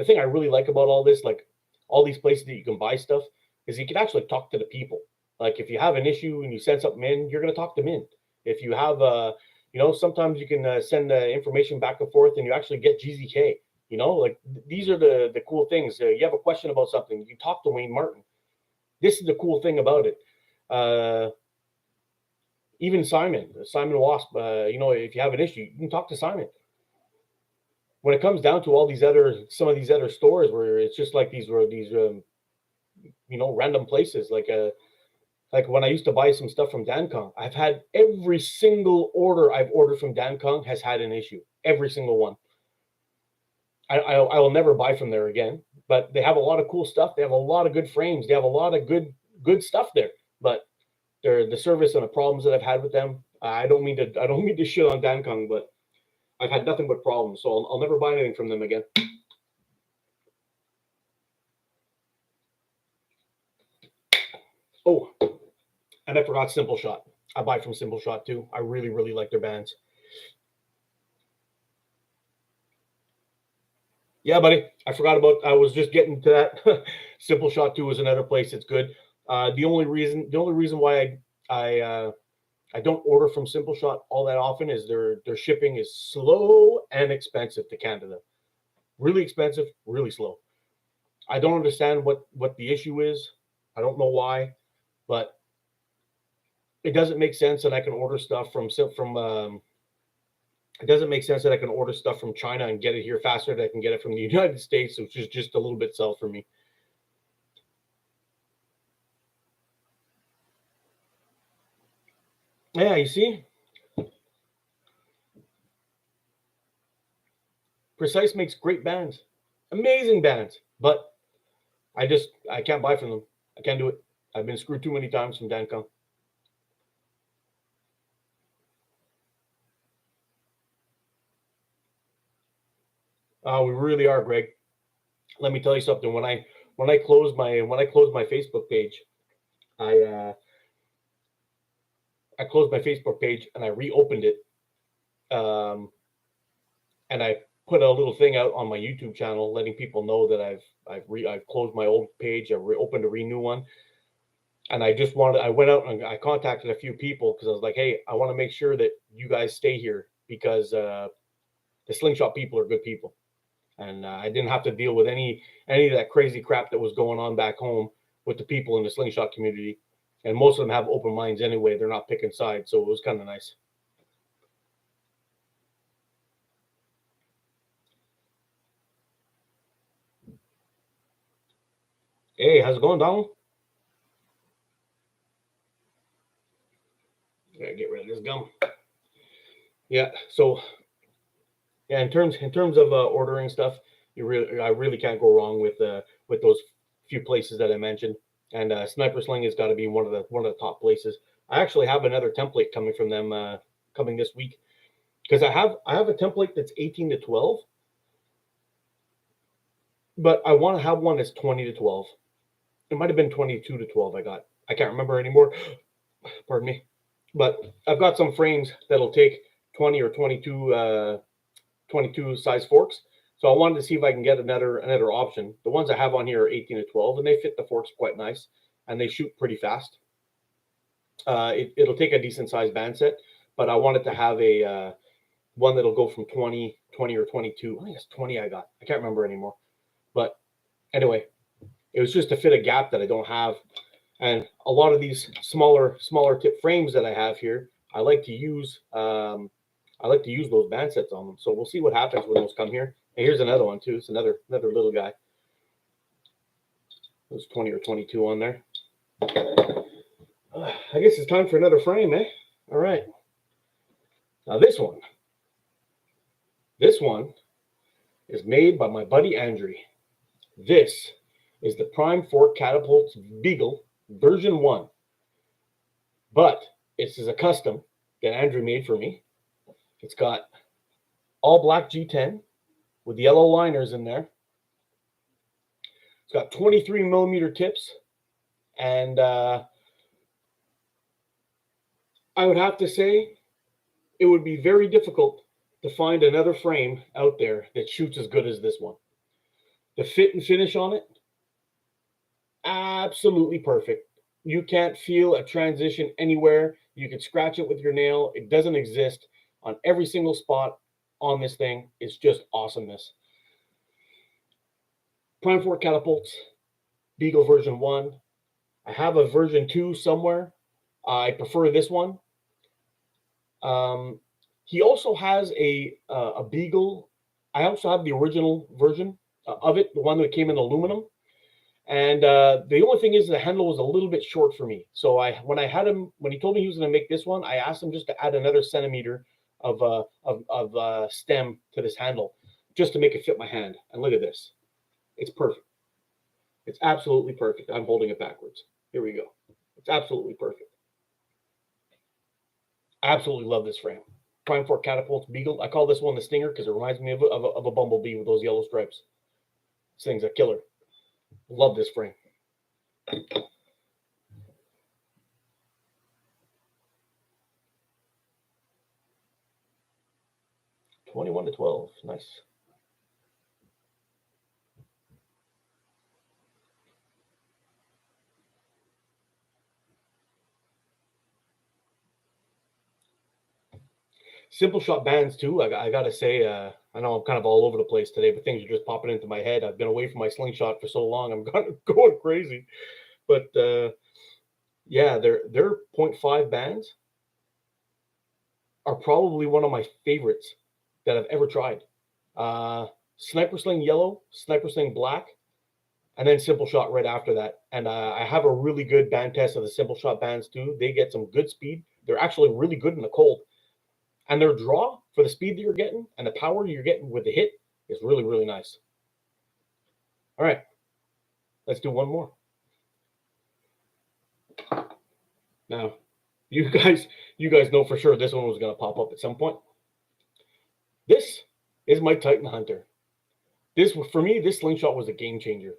thing I really like about all this, like all these places that you can buy stuff, is you can actually talk to the people. Like if you have an issue and you send something in, you're going to talk them in. If you have, sometimes you can send information back and forth, and you actually get GZK. Like these are the cool things. You have a question about something, you talk to Wayne Martin. This is the cool thing about it. Even Simon Wasp, if you have an issue, you can talk to Simon. When it comes down to some of these other stores where it's just like these random places, like when I used to buy some stuff from Dankong, I've had every single order I've ordered from Dankong has had an issue. Every single one. I will never buy from there again, but they have a lot of cool stuff. They have a lot of good frames. They have a lot of good stuff there, but the service and the problems that I've had with them. I don't mean to shit on Dankong, but I've had nothing but problems. So I'll never buy anything from them again. Oh, and I forgot Simple Shot. I buy from Simple Shot too. I really, really like their bands. Yeah, buddy. I was just getting to that. Simple Shot 2 is another place that's good. The only reason why I don't order from Simple Shot all that often is their shipping is slow and expensive to Canada. Really expensive, really slow. I don't understand what the issue is. I don't know why, but it doesn't make sense that I can order stuff from it doesn't make sense that I can order stuff from China and get it here faster than I can get it from the United States, which is just a little bit sell for me. Yeah, you see, Precise makes great bands, amazing bands, but I can't buy from them. I can't do it. I've been screwed too many times from Dancon. We really are, Greg. Let me tell you something. When I closed my Facebook page, I uh, I closed my Facebook page and I reopened it, um, and I put a little thing out on my YouTube channel, letting people know that I've closed my old page. I reopened a renew one, and I went out and I contacted a few people because I was like, hey, I want to make sure that you guys stay here because the slingshot people are good people, and I didn't have to deal with any of that crazy crap that was going on back home with the people in the slingshot community. And most of them have open minds anyway. They're not picking sides, so it was kind of nice. Hey, how's it going, Donald? Yeah, get rid of this gum. Yeah. So yeah, in terms of ordering stuff, I really can't go wrong with those few places that I mentioned. And Sniper Sling has got to be one of the top places. I actually have another template coming from them coming this week because I have a template that's 18 to 12, but I want to have one that's 20 to 12. It might have been 22 to 12. I can't remember anymore. Pardon me. But I've got some frames that'll take 20 or 22 size forks. So I wanted to see if I can get another option. The ones I have on here are 18 to 12, and they fit the forks quite nice, and they shoot pretty fast. It'll take a decent sized band set, but I wanted to have a one that'll go from 20 or 22. I think it's 20 I got. I can't remember anymore. But anyway, it was just to fit a gap that I don't have. And a lot of these smaller tip frames that I have here, I like to use those band sets on them. So we'll see what happens when those come here. And here's another one too. It's another little guy. There's 20 or 22 on there. I guess it's time for another frame, eh? All right. Now this one is made by my buddy Andrew. This is the Prime Fork Catapults Beagle version 1. But this is a custom that Andrew made for me. It's got all black G10 with yellow liners in there. It's got 23 millimeter tips, and I would have to say it would be very difficult to find another frame out there that shoots as good as this one. The fit and finish on it, absolutely perfect. You can't feel a transition anywhere. You can scratch it with your nail. It doesn't exist on every single spot on this thing. It's just awesomeness. Prime 4 catapults, Beagle version 1. I have a version 2 somewhere. I prefer this one. He also has a Beagle. I also have the original version of it, the one that came in aluminum. And the only thing is the handle was a little bit short for me. So when he told me he was going to make this one, I asked him just to add another centimeter of stem to this handle, just to make it fit my hand. And look at this, it's perfect. It's absolutely perfect. I'm holding it backwards. Here we go. It's absolutely perfect. I absolutely love this frame. Prime 4 Catapults Beagle. I call this one the Stinger because it reminds me of a bumblebee with those yellow stripes. This thing's a killer. Love this frame. 21 to 12. Nice. Simple shot bands too. I gotta say, I know I'm kind of all over the place today, but things are just popping into my head. I've been away from my slingshot for so long, I'm going crazy. But yeah, their zero point 0.5 bands are probably one of my favorites that I've ever tried. Sniper Sling Yellow, Sniper Sling Black, and then Simple Shot right after that. And I have a really good band test of the Simple Shot bands too. They get some good speed they're actually really good in the cold. And their draw for the speed that you're getting and the power you're getting with the hit is really, really nice. All right, let's do one more. Now, you guys know for sure this one was going to pop up at some point. This is my Titan Hunter. This, for me, this slingshot was a game changer.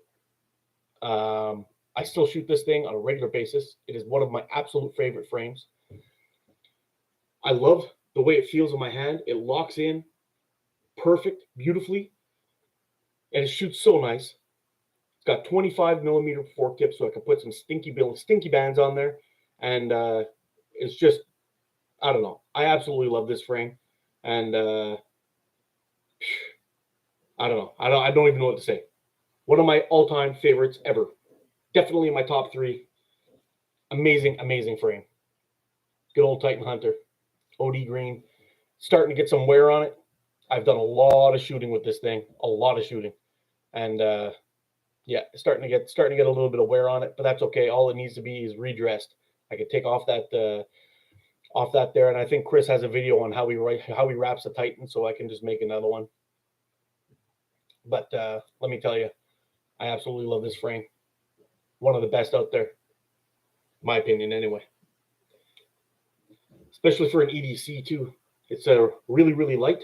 I still shoot this thing on a regular basis. It is one of my absolute favorite frames. I love the way it feels in my hand. It locks in perfect, beautifully, and it shoots so nice. It's got 25 millimeter fork tips, so I can put some stinky bands on there, and it's just, I don't know. I absolutely love this frame, and I don't know. I don't even know what to say. One of my all-time favorites ever. Definitely in my top 3. Amazing, amazing frame. Good old Titan Hunter. OD green. Starting to get some wear on it. I've done a lot of shooting with this thing. A lot of shooting. And yeah, starting to get a little bit of wear on it, but that's okay. All it needs to be is redressed. I could take off that there, and I think Chris has a video on how he wraps the Titan, so I can just make another one. But let me tell you, I absolutely love this frame. One of the best out there, my opinion, anyway. Especially for an EDC too. It's really, really light,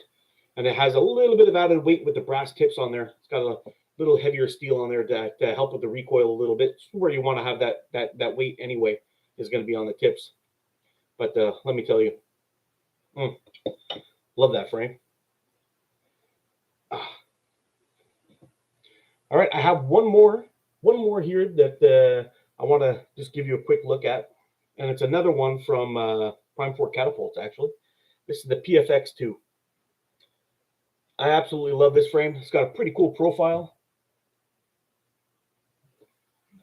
and it has a little bit of added weight with the brass tips on there. It's got a little heavier steel on there to help with the recoil a little bit. It's where you want to have that weight anyway is going to be on the tips. But let me tell you, love that frame. All right, I have one more here that I want to just give you a quick look at, and it's another one from Prime Fork Catapults. Actually, this is the PFX2. I absolutely love this frame. It's got a pretty cool profile,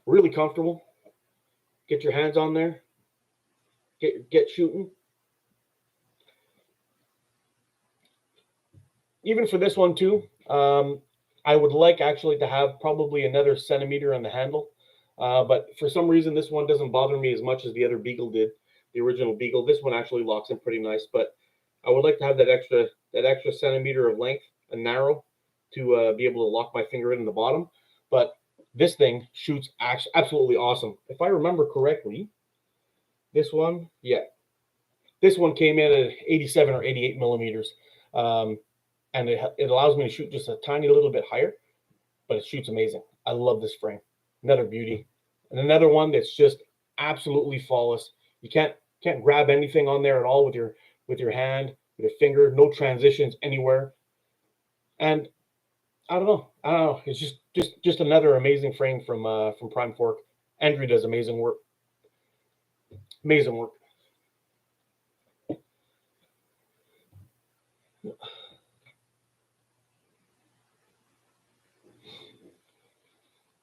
really comfortable. Get your hands on there, get shooting. Even for this one too, I would like actually to have probably another centimeter on the handle, but for some reason this one doesn't bother me as much as the other Beagle did, the original Beagle. This one actually locks in pretty nice, but I would like to have that extra centimeter of length and narrow to be able to lock my finger in the bottom. But this thing shoots absolutely awesome. If I remember correctly, this one came in at 87 or 88 millimeters. And it allows me to shoot just a tiny little bit higher, but it shoots amazing. I love this frame. Another beauty. And another one that's just absolutely flawless. You can't grab anything on there at all with your hand, with your finger, no transitions anywhere. And I don't know. It's just another amazing frame from Prime Fork. Andrew does amazing work. Amazing work.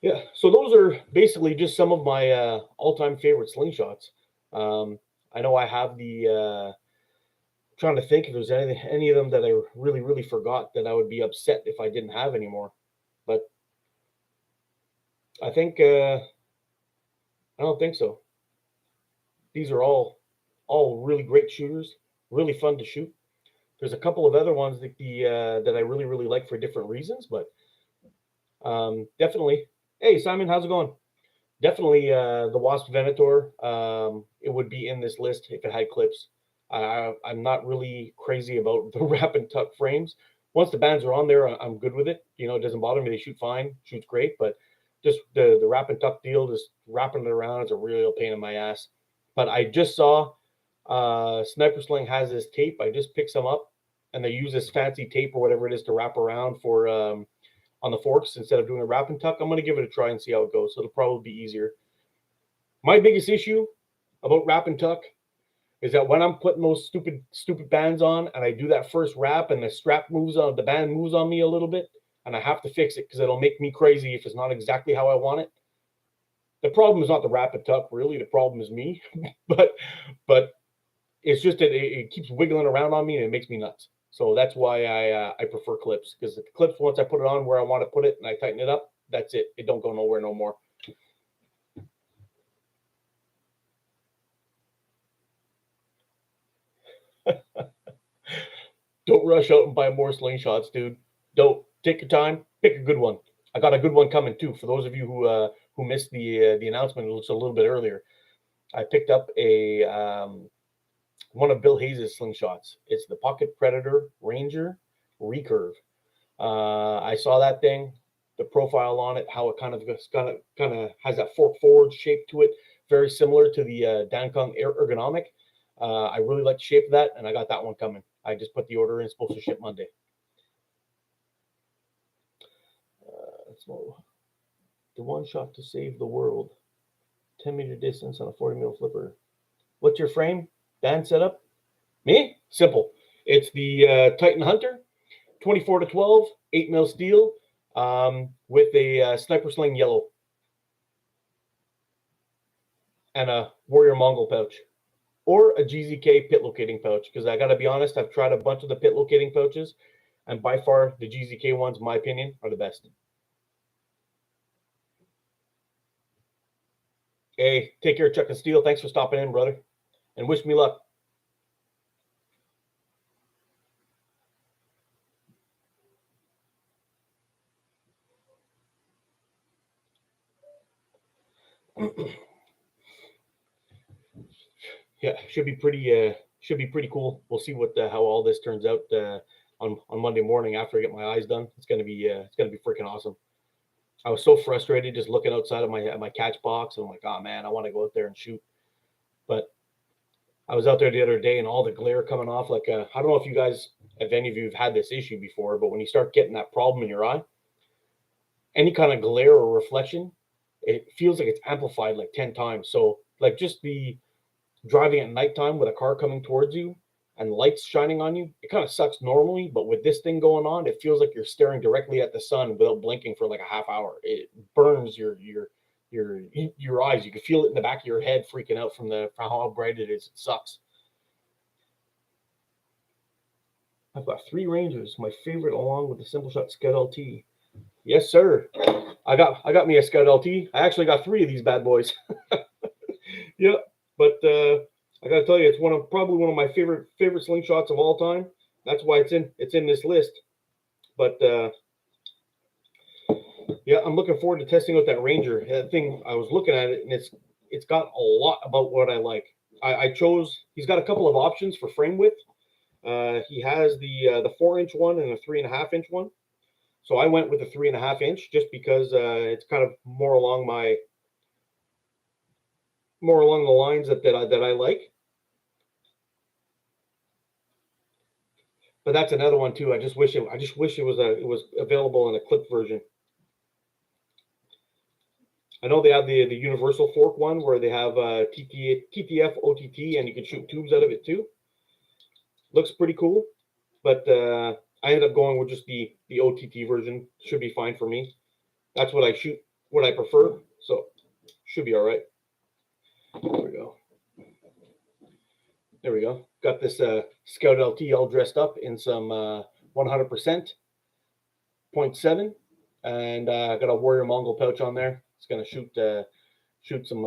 Yeah, so those are basically just some of my all-time favorite slingshots. I know I have the trying to think if there's any of them that I really, really forgot that I would be upset if I didn't have anymore. But I think I don't think so. These are all really great shooters, really fun to shoot. There's a couple of other ones that that I really, really like for different reasons, but definitely. Hey, Simon, how's it going? Definitely the Wasp Venator. It would be in this list if it had clips. I'm not really crazy about the wrap and tuck frames. Once the bands are on there, I'm good with it. You know, it doesn't bother me. They shoot fine, shoots great, but just the wrap and tuck deal, just wrapping it around is a real pain in my ass. But I just saw Sniper Sling has this tape. I just picked some up, and they use this fancy tape or whatever it is to wrap around for on the forks instead of doing a wrap and tuck. I'm going to give it a try and see how it goes. So it'll probably be easier. My biggest issue about wrap and tuck is that when I'm putting those stupid bands on and I do that first wrap and the band moves on me a little bit, and I have to fix it because it'll make me crazy if it's not exactly how I want it. The problem is not the wrap and tuck, really. The problem is me. but it's just that it keeps wiggling around on me and it makes me nuts. So that's why I prefer clips, because the clips, once I put it on where I want to put it and I tighten it up, that's it. It don't go nowhere no more. Don't rush out and buy more slingshots, dude. Don't. Take your time. Pick a good one. I got a good one coming too. For those of you who missed the announcement just a little bit earlier, I picked up a one of Bill Hayes' slingshots. It's the Pocket Predator Ranger Recurve. I saw that thing, the profile on it, how it kind of has that fork forward shape to it, very similar to the Dankong ergonomic. I really like the shape of that, and I got that one coming. I just put the order in. It's supposed to ship Monday. So the one shot to save the world, 10-meter distance on a 40 mil flipper. What's your frame? Band setup? Me? Simple. It's the Titan Hunter, 24-12, 8 mil steel, with a sniper sling yellow and a Warrior Mongol pouch, or a GZK pit locating pouch. Because I got to be honest, I've tried a bunch of the pit locating pouches, and by far the GZK ones, in my opinion, are the best. Hey, take care, Chuck and Steel. Thanks for stopping in, brother, and wish me luck. Yeah, should be pretty cool. We'll see what how all this turns out on Monday morning after I get my eyes done. It's gonna be freaking awesome. I was so frustrated just looking outside of my catch box, and I'm like, oh man, I want to go out there and shoot. But I was out there the other day, and all the glare coming off. Like I don't know if any of you have had this issue before, but when you start getting that problem in your eye, any kind of glare or reflection, it feels like it's amplified like 10 times. So like just the driving at nighttime with a car coming towards you and lights shining on you, it kind of sucks normally, but with this thing going on, it feels like you're staring directly at the sun without blinking for like a half hour. It burns your eyes. You can feel it in the back of your head freaking out from how bright it is. It sucks. I've got 3 Rangers, my favorite, along with the Simple Shot Scout LT. Yes, sir. I got me a Scout LT. I actually got 3 of these bad boys. Yeah, but I gotta tell you, it's probably one of my favorite slingshots of all time. That's why it's in this list. But yeah, I'm looking forward to testing out that Ranger. That thing, I was looking at it, and it's got a lot about what I like. I chose. He's got a couple of options for frame width. He has the 4-inch one and a 3.5-inch one. So I went with the 3.5-inch just because it's kind of more along the lines that I like. But that's another one too. I just wish it was available in a clip version. I know they have the universal fork one where they have TTF OTT, and you can shoot tubes out of it too. Looks pretty cool, but I ended up going with just the OTT version. Should be fine for me. That's what I shoot, what I prefer. So should be all right. There we go. Got this Scout LT all dressed up in some 100% 0.7, and got a Warrior Mongol pouch on there. It's gonna shoot some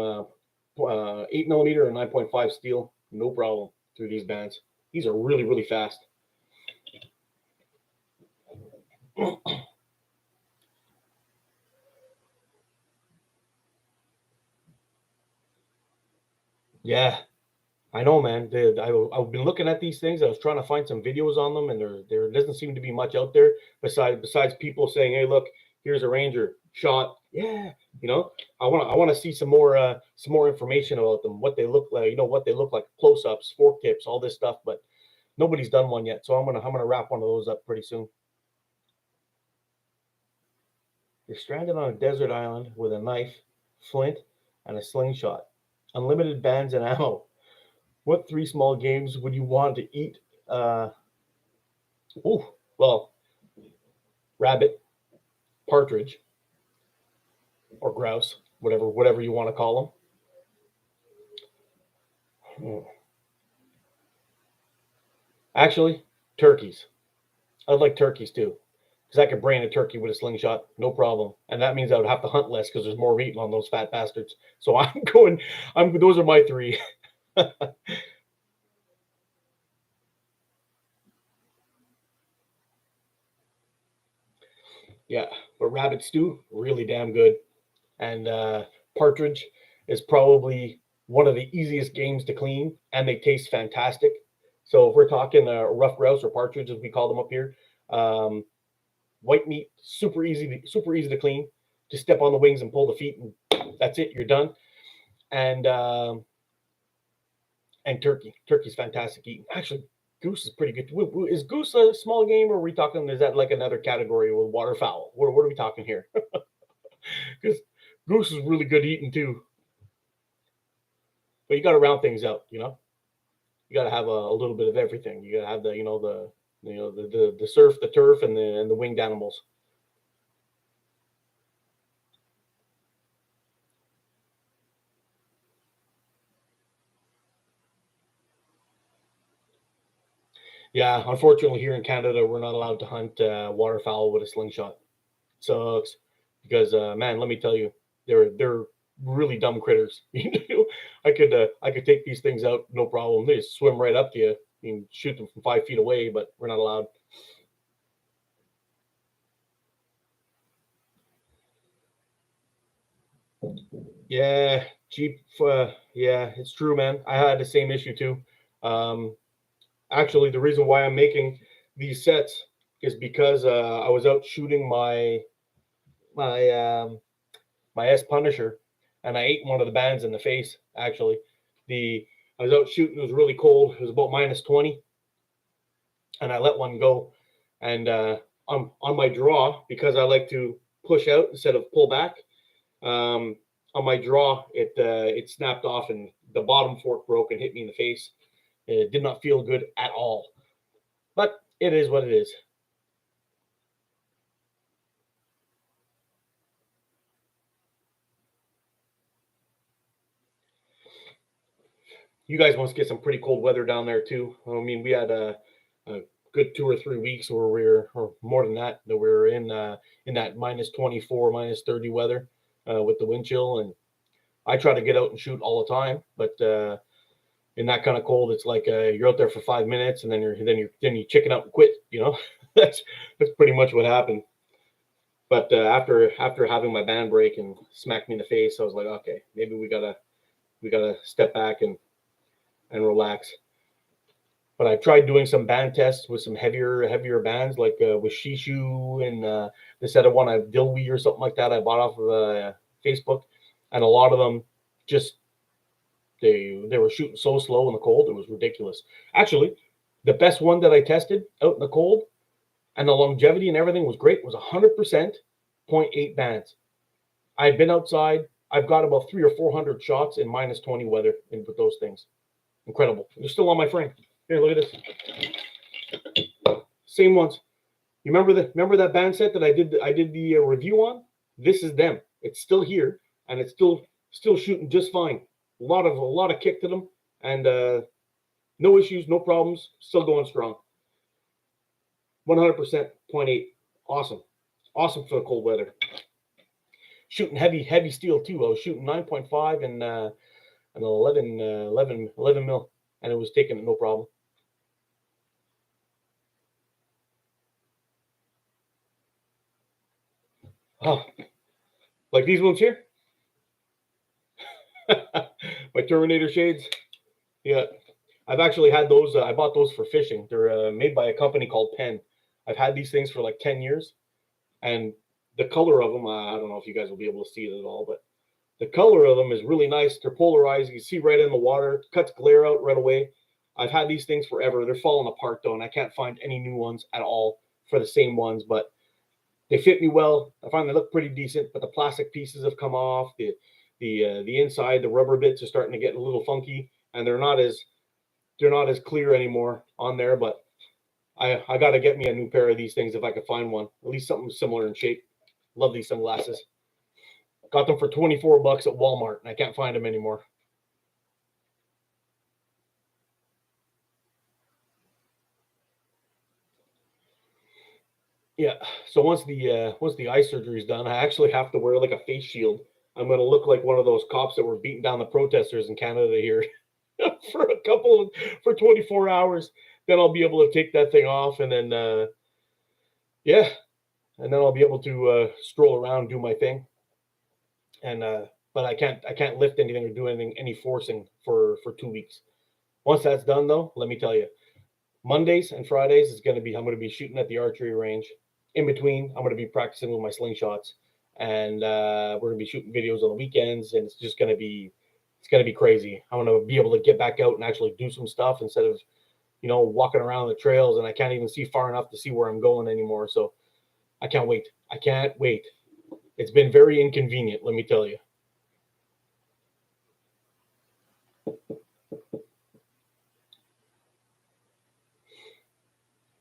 8mm and 9.5 steel, no problem, through these bands. These are really, really fast. Yeah, I know, man. I've been looking at these things. I was trying to find some videos on them, and there doesn't seem to be much out there besides people saying, "Hey, look, here's a Ranger shot." Yeah, I want to see some more information about them, what they look like, what they look like, close-ups, fork tips, all this stuff. But nobody's done one yet, so I'm gonna wrap one of those up pretty soon. You're stranded on a desert island with a knife, flint, and a slingshot. Unlimited bands and ammo. What 3 small games would you want to eat? Well, rabbit, partridge, or grouse, whatever you want to call them. Actually, turkeys. I'd like turkeys too, because I could brain a turkey with a slingshot, no problem. And that means I would have to hunt less because there's more meat on those fat bastards. So those are my 3. Yeah, but rabbit stew, really damn good. And partridge is probably one of the easiest games to clean, and they taste fantastic. So if we're talking rough grouse or partridge, as we call them up here, um, white meat, super easy to clean. Just step on the wings and pull the feet, and that's it. You're done. And and turkey's fantastic eating. Actually, goose is pretty good. Is goose a small game, or are we talking? Is that like another category with waterfowl? What are we talking here? Because goose is really good eating too. But you got to round things out. You got to have a little bit of everything. You got to have the surf, the turf, and the winged animals. Yeah, unfortunately, here in Canada, we're not allowed to hunt waterfowl with a slingshot. Sucks because man, let me tell you, they're really dumb critters. I could take these things out no problem. They just swim right up to you. You can shoot them from 5 feet away, but we're not allowed. Yeah, cheap. Yeah, it's true, man. I had the same issue too. Um, Actually, the reason why I'm making these sets is because I was out shooting my my S Punisher, and I ate one of the bands in the face. Actually, the I was out shooting. It was really cold. It was about -20, and I let one go. And on my draw, because I like to push out instead of pull back, um, on my draw it snapped off, and the bottom fork broke and hit me in the face. It did not feel good at all, but it is what it is. You guys must get some pretty cold weather down there too. I mean, we had a good 2 or 3 weeks where we were, or more than that, that we were in that -24, -30 weather with the wind chill. And I try to get out and shoot all the time, but in that kind of cold, it's like you're out there for 5 minutes, and then you chicken out and quit. that's that's pretty much what happened. But after having my band break and smack me in the face, I was like, okay, maybe we gotta step back and relax. But I've tried doing some band tests with some heavier bands, like with Shishu and this other one, I Dilby or something like that. I bought off of Facebook, and a lot of them just they were shooting so slow in the cold, it was ridiculous. Actually, the best one that I tested out in the cold, and the longevity and everything was great, was 100% .8 bands. I've been outside. I've got about 300 or 400 shots in -20 weather in with those things. Incredible. They're still on my frame. Here, look at this. Same ones. You remember that band set that I did the review on? This is them. It's still here, and it's still shooting just fine. A lot of kick to them, and no issues, no problems. Still going strong. 100% .8. Awesome. Awesome for the cold weather. Shooting heavy steel too. I was shooting 9.5 and an 11 mil, and it was taking no problem. Oh, like these ones here. My Terminator shades. Yeah, I've actually had those. I bought those for fishing. They're made by a company called Penn. I've had these things for like 10 years, and the color of them. I don't know if you guys will be able to see it at all, but the color of them is really nice. They're polarized. You can see right in the water. Cuts glare out right away. I've had these things forever. They're falling apart though, and I can't find any new ones at all for the same ones. But they fit me well. I find they look pretty decent, but the plastic pieces have come off. The inside, the rubber bits are starting to get a little funky, and they're not as clear anymore on there. But I got to get me a new pair of these things if I could find one, at least something similar in shape. Love these sunglasses. Got them for $24 at Walmart, and I can't find them anymore. Yeah. So once the eye surgery is done, I actually have to wear like a face shield. I'm going to look like one of those cops that were beating down the protesters in Canada here for 24 hours. Then I'll be able to take that thing off, and then yeah, and then I'll be able to stroll around, do my thing, and but I can't lift anything or do any forcing for 2 weeks. Once that's done, though, let me tell you, Mondays and Fridays is going to be I'm going to be shooting at the archery range. In between, I'm going to be practicing with my slingshots, and we're going to be shooting videos on the weekends, and it's going to be crazy. I'm going to be able to get back out and actually do some stuff instead of walking around the trails, and I can't even see far enough to see where I'm going anymore. So I can't wait. I can't wait. It's been very inconvenient, let me tell you.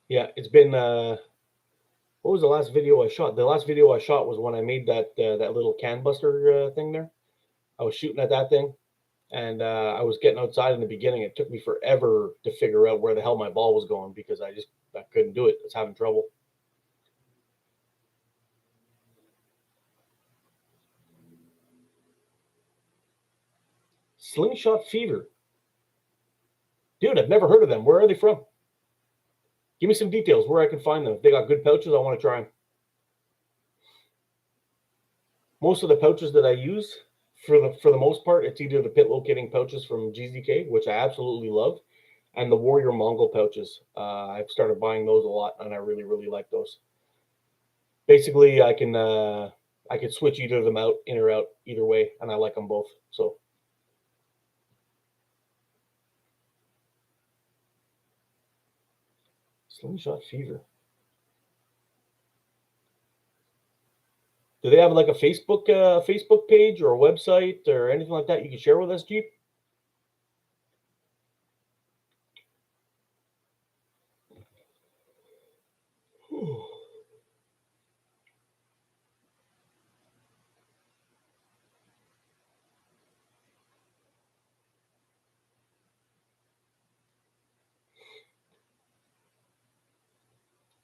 Yeah, it's been. What was the last video I shot? The last video I shot was when I made that little can buster thing there. I was shooting at that thing, and I was getting outside in the beginning. It took me forever to figure out where the hell my ball was going because I couldn't do it. I was having trouble. Slingshot Fever. Dude, I've never heard of them. Where are they from? Give me some details where I can find them. If they got good pouches, I want to try them. Most of the pouches that I use, for the most part, it's either the pit locating pouches from GZK, which I absolutely love, and the Warrior Mongol pouches. I've started buying those a lot, and I really, really like those. Basically, I can switch either of them out, in or out, either way, and I like them both. So. Slingshot Fever. Do they have like a Facebook page or a website or anything like that you can share with us, Jeep?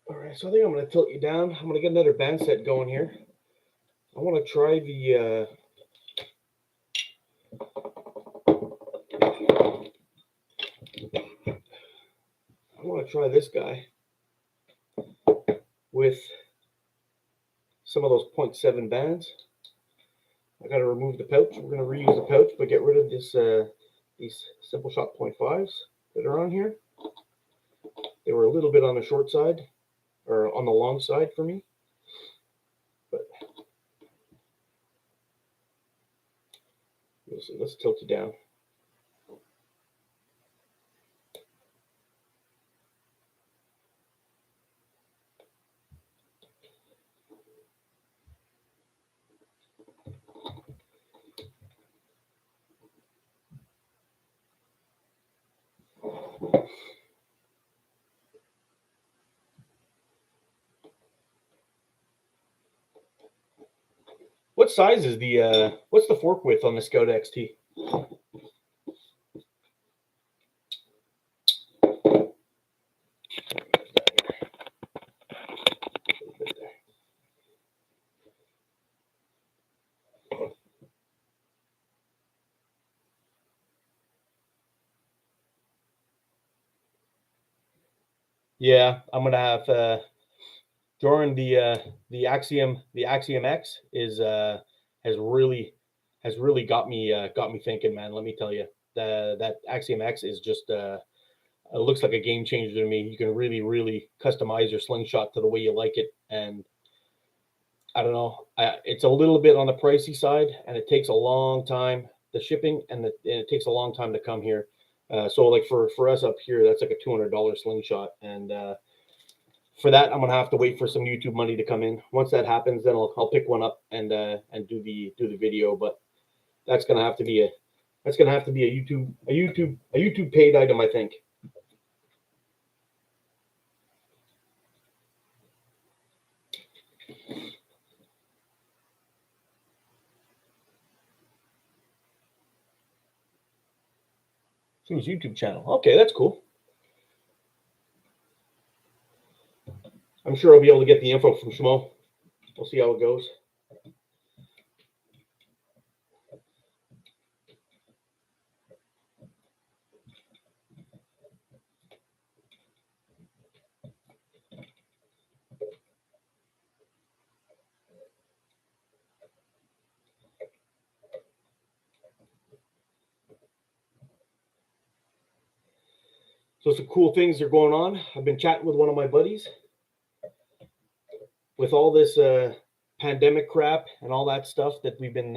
All right, so I think I'm going to tilt you down. I'm going to get another band set going here. I want to try the. I want to try this guy with some of those 0.7 bands. I got to remove the pouch. We're going to reuse the pouch, but get rid of this these Simple Shot 0.5s that are on here. They were a little bit on the short side, or on the long side for me. But let's tilt you down. What size is what's the fork width on the Scout XT? Yeah, I'm gonna have Jordan, the Axiom X is has really got me thinking, man. Let me tell you, that Axiom X is just it looks like a game changer to me. You can really customize your slingshot to the way you like it, and I don't know, it's a little bit on the pricey side, and it takes a long time, the shipping, and it takes a long time to come here. So like for us up here, that's like a $200 slingshot, and for that, I'm gonna have to wait for some YouTube money to come in. Once that happens, then I'll pick one up and do the video. But that's gonna have to be a YouTube paid item, I think. So his YouTube channel. Okay, that's cool. I'm sure I'll be able to get the info from Schmo. We'll see how it goes. So some cool things are going on. I've been chatting with one of my buddies. With all this pandemic crap and all that stuff that we've been,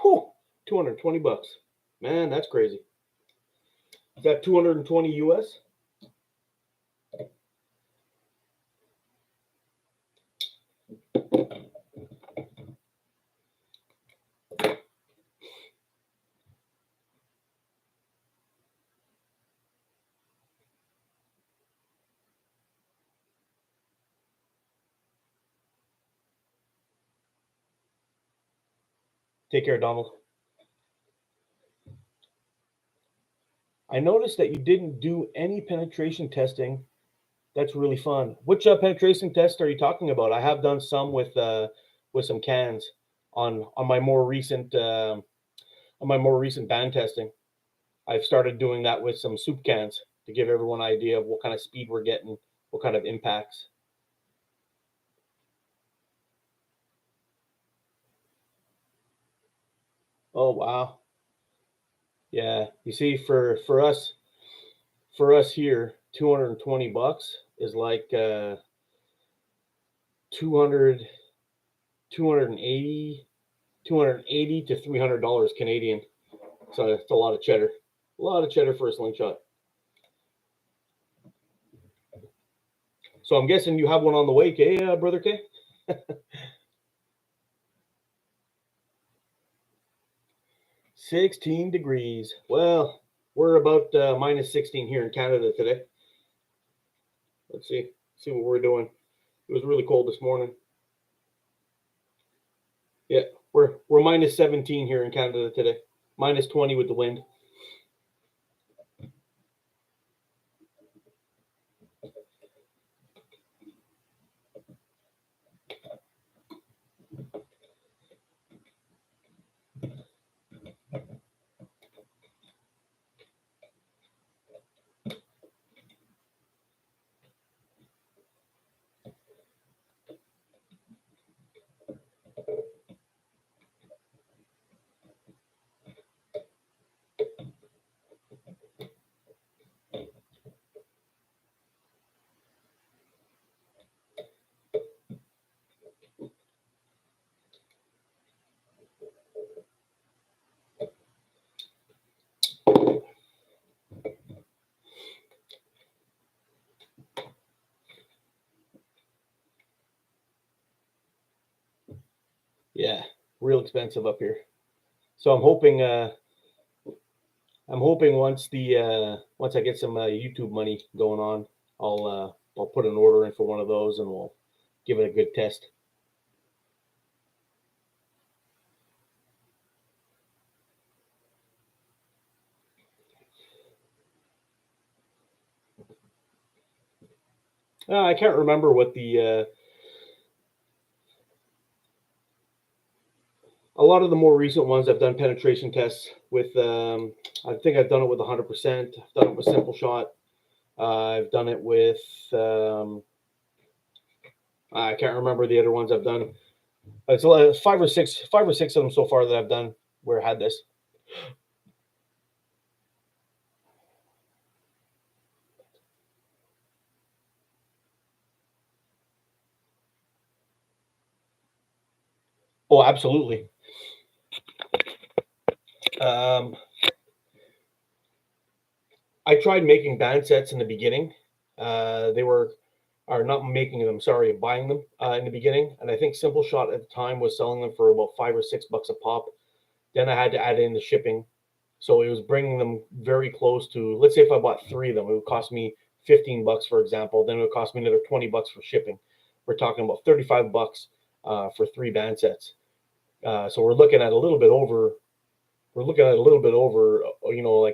whew, $220. Man, that's crazy. Is that 220 US? Take care, Donald. I noticed that you didn't do any penetration testing. That's really fun. Which penetration test are you talking about? I have done some with some cans on my more recent band testing. I've started doing that with some soup cans to give everyone an idea of what kind of speed we're getting, what kind of impacts. Oh wow. Yeah. You see, for us here, $220 is like 200 280 280 to $300 Canadian. So it's a lot of cheddar. A lot of cheddar for a slingshot. So I'm guessing you have one on the way, Kay, brother Kay? 16 degrees. Well, we're about minus 16 here in Canada today. Let's see what we're doing. It was really cold this morning. Yeah, we're minus 17 here in Canada today. Minus 20 with the wind. Yeah, real expensive up here. So I'm hoping once I get some YouTube money going on, I'll put an order in for one of those and we'll give it a good test. I can't remember what a lot of the more recent ones I've done penetration tests with. I think I've done it with 100%. I've done it with simple shot. I've done it with. I can't remember the other ones I've done. It's five or six of them so far that I've done where I had this. Oh, absolutely. I tried making band sets in the beginning. They were, or not making them, sorry, buying them in the beginning. And I think Simple Shot at the time was selling them for about $5 or $6 a pop. Then I had to add in the shipping. So it was bringing them very close to, let's say if I bought three of them, it would cost me $15, for example. Then it would cost me another $20 for shipping. We're talking about $35 for three band sets. So we're looking at a little bit over, like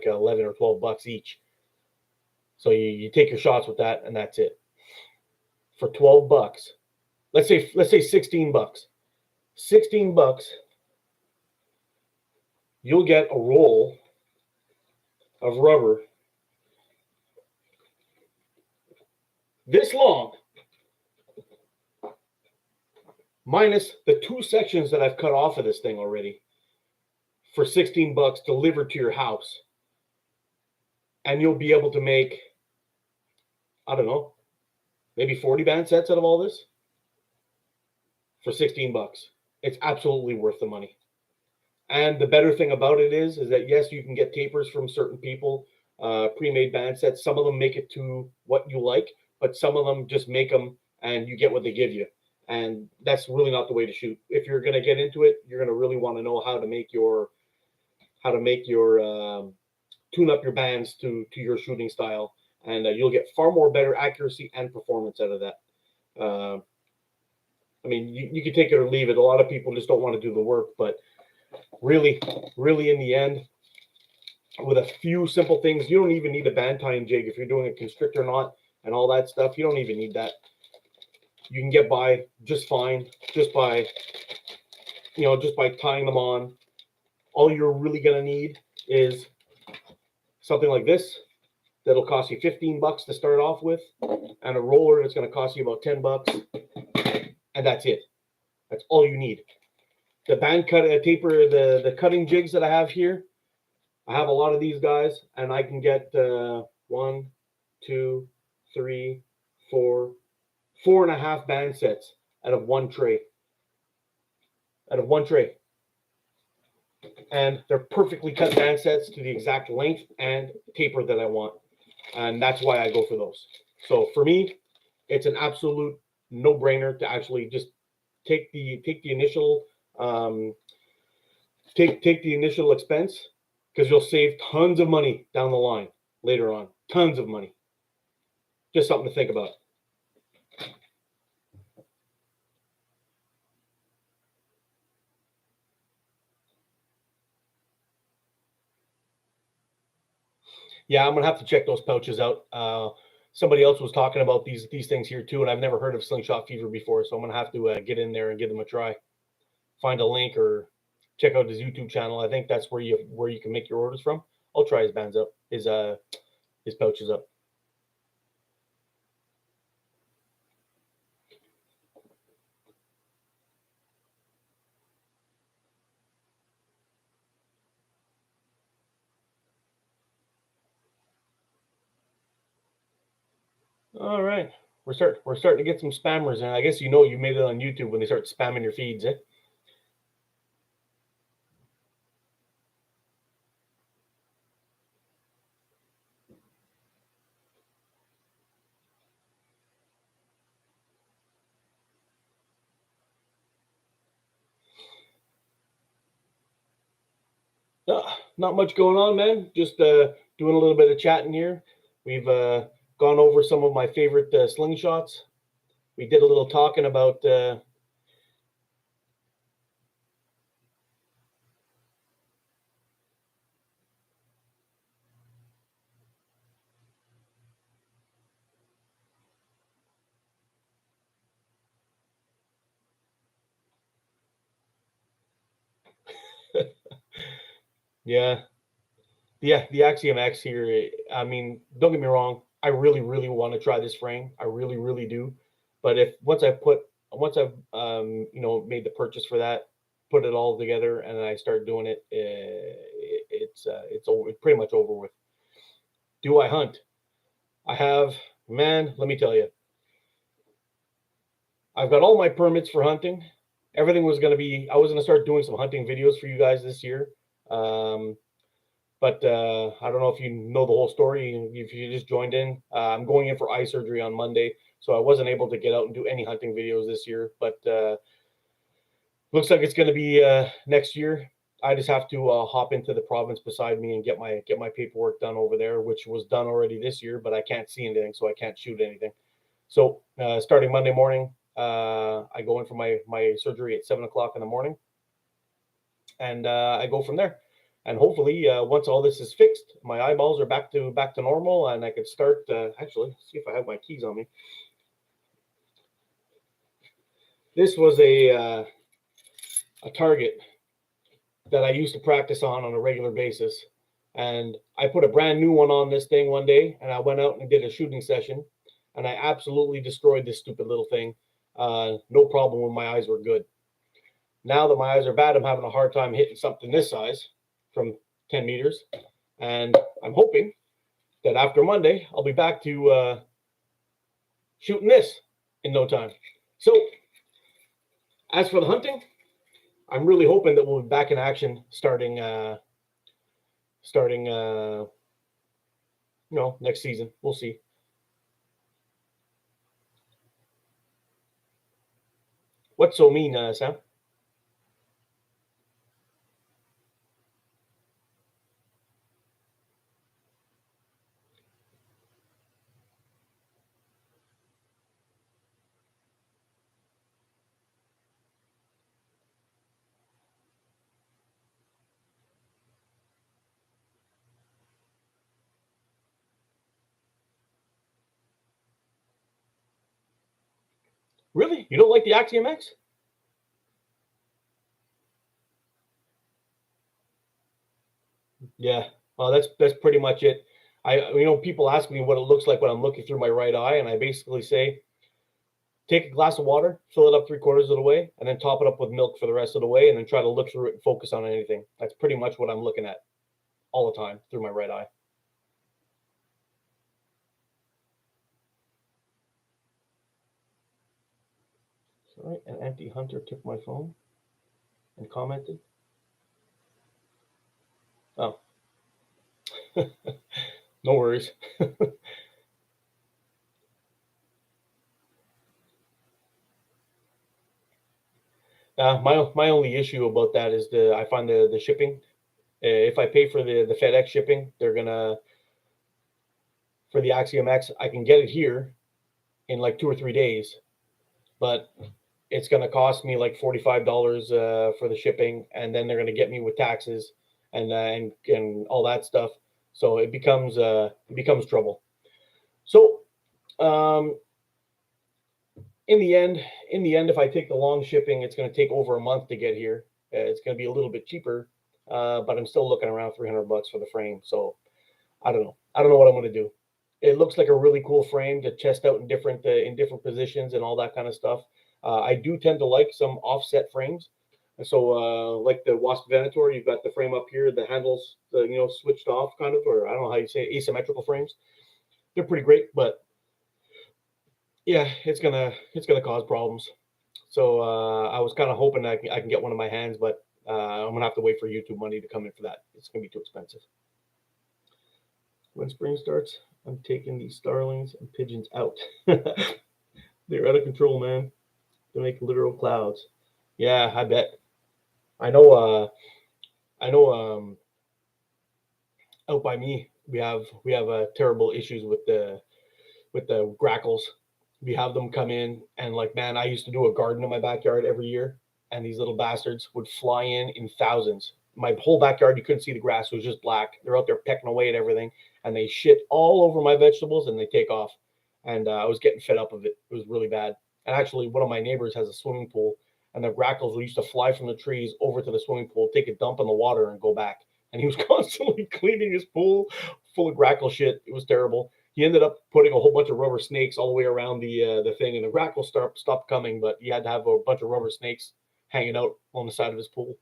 11 or $12 each. So you take your shots with that, and that's it. For $12, let's say $16. $16, you'll get a roll of rubber this long, minus the two sections that I've cut off of this thing already. for 16 bucks delivered to your house. And you'll be able to make, I don't know, maybe 40 band sets out of all this for 16 bucks. It's absolutely worth the money. And the better thing about it is that yes, you can get tapers from certain people, pre-made band sets. Some of them make it to what you like, but some of them just make them and you get what they give you. And that's really not the way to shoot. If you're going to get into it, you're going to really want to know how to make your tune up your bands to your shooting style, and you'll get far more better accuracy and performance out of that. I mean, you can take it or leave it. A lot of people just don't want to do the work, but really in the end, with a few simple things, you don't even need a band tying jig. If you're doing a constrictor knot and all that stuff, you don't even need that. You can get by just fine just by tying them on. All you're really going to need is something like this that'll cost you 15 bucks to start off with, and a roller that's going to cost you about 10 bucks, and that's it. That's all you need. The band taper, the cutting jigs that I have here, I have a lot of these guys, and I can get 1, 2, 3, 4, 4.5 band sets out of one tray. And they're perfectly cut band sets to the exact length and taper that I want. And that's why I go for those. So for me, it's an absolute no-brainer to actually just take the initial take the initial expense, because you'll save tons of money down the line later on. Tons of money. Just something to think about. Yeah, I'm gonna have to check those pouches out. Somebody else was talking about these things here too, and I've never heard of Slingshot Fever before, so I'm gonna have to get in there and give them a try. Find a link or check out his YouTube channel. I think that's where you can make your orders from. I'll try his bands up, his pouches up. All right, we're starting to get some spammers, and I guess you made it on YouTube when they start spamming your feeds, eh? Not much going on, man. Just doing a little bit of chatting here. We've gone over some of my favorite slingshots. We did a little talking about yeah, the Axiom X here. I mean, don't get me wrong. I really want to try this frame. I really do. But once I've made the purchase for that, put it all together, and then I start doing it, it's pretty much over with. Do I hunt? I have, man. Let me tell you, I've got all my permits for hunting. Everything was going to be. I was going to start doing some hunting videos for you guys this year. But I don't know if you know the whole story. If you just joined in, I'm going in for eye surgery on Monday, so I wasn't able to get out and do any hunting videos this year. But looks like it's going to be next year. I just have to hop into the province beside me and get my paperwork done over there, which was done already this year, but I can't see anything, so I can't shoot anything. So starting Monday morning, I go in for my surgery at 7:00 in the morning, and I go from there. And hopefully, once all this is fixed, my eyeballs are back to normal, and I can start. Actually, see if I have my keys on me. This was a target that I used to practice on a regular basis, and I put a brand new one on this thing one day, and I went out and did a shooting session, and I absolutely destroyed this stupid little thing. No problem when my eyes were good. Now that my eyes are bad, I'm having a hard time hitting something this size. from 10 meters. And I'm hoping that after Monday, I'll be back to shooting this in no time. So as for the hunting, I'm really hoping that we'll be back in action starting next season. We'll see. What's so mean, Sam? Really? You don't like the Axiom X? Yeah. Well, that's pretty much it. People ask me what it looks like when I'm looking through my right eye, and I basically say, take a glass of water, fill it up 3/4 of the way, and then top it up with milk for the rest of the way, and then try to look through it and focus on anything. That's pretty much what I'm looking at all the time through my right eye. Sorry, an empty hunter took my phone and commented. Oh, no worries. My only issue about that is I find the shipping. If I pay for the FedEx shipping, they're gonna for the Axiom X, I can get it here in like 2 or 3 days, but it's gonna cost me like $45 for the shipping, and then they're gonna get me with taxes and all that stuff. So it becomes trouble. So um, in the end, if I take the long shipping, it's going to take over a month to get here. It's going to be a little bit cheaper, but I'm still looking around $300 for the frame. So I don't know. I don't know what I'm going to do. It looks like a really cool frame to test out in different positions and all that kind of stuff. I do tend to like some offset frames. And so, like the Wasp Venator, you've got the frame up here, the handles, switched off kind of, or I don't know how you say it, asymmetrical frames. They're pretty great, but yeah, it's gonna cause problems. So I was kind of hoping I can get one in my hands, but I'm gonna have to wait for YouTube money to come in for that. It's gonna be too expensive. When spring starts, I'm taking these starlings and pigeons out. They're out of control, man. They make literal clouds. Yeah, I bet. I know. I know. Out by me, we have terrible issues with the grackles. We have them come in and like, man, I used to do a garden in my backyard every year, and these little bastards would fly in thousands. My whole backyard, you couldn't see the grass; it was just black. They're out there pecking away at everything, and they shit all over my vegetables, and they take off. And I was getting fed up of it. It was really bad. And actually, one of my neighbors has a swimming pool, and the grackles used to fly from the trees over to the swimming pool, take a dump in the water, and go back. And he was constantly cleaning his pool full of grackle shit. It was terrible. He ended up putting a whole bunch of rubber snakes all the way around the thing, and the grackle stopped coming, but he had to have a bunch of rubber snakes hanging out on the side of his pool.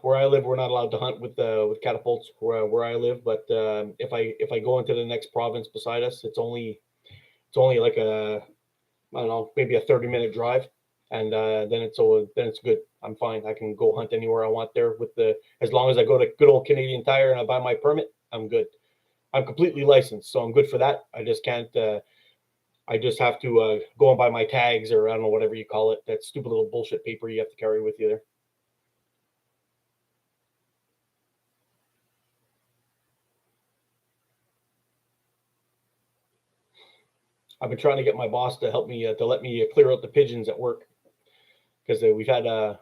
Where I live, we're not allowed to hunt with catapults where I live. But if I go into the next province beside us, it's only like I don't know, maybe a 30-minute drive, and then it's good. I'm fine. I can go hunt anywhere I want there with as long as I go to good old Canadian Tire and I buy my permit, I'm good. I'm completely licensed, so I'm good for that. I just can't. I just have to go and buy my tags, or I don't know, whatever you call it. That stupid little bullshit paper you have to carry with you there. I've been trying to get my boss to help me to let me clear out the pigeons at work, because we've had a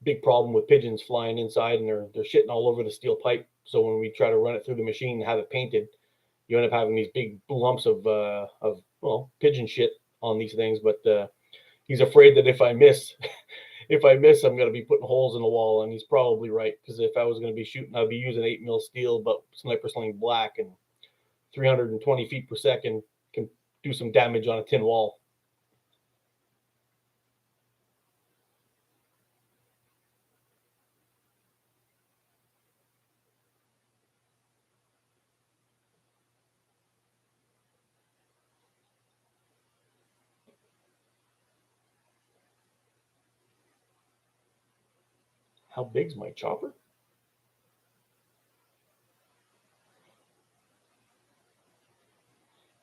big problem with pigeons flying inside, and they're shitting all over the steel pipe. So when we try to run it through the machine and have it painted, you end up having these big lumps of pigeon shit on these things. But he's afraid that if I miss, I'm going to be putting holes in the wall, and he's probably right, because if I was going to be shooting, I'd be using 8 mil steel, but sniper sling black and 320 feet per second can do some damage on a tin wall. How big's my chopper?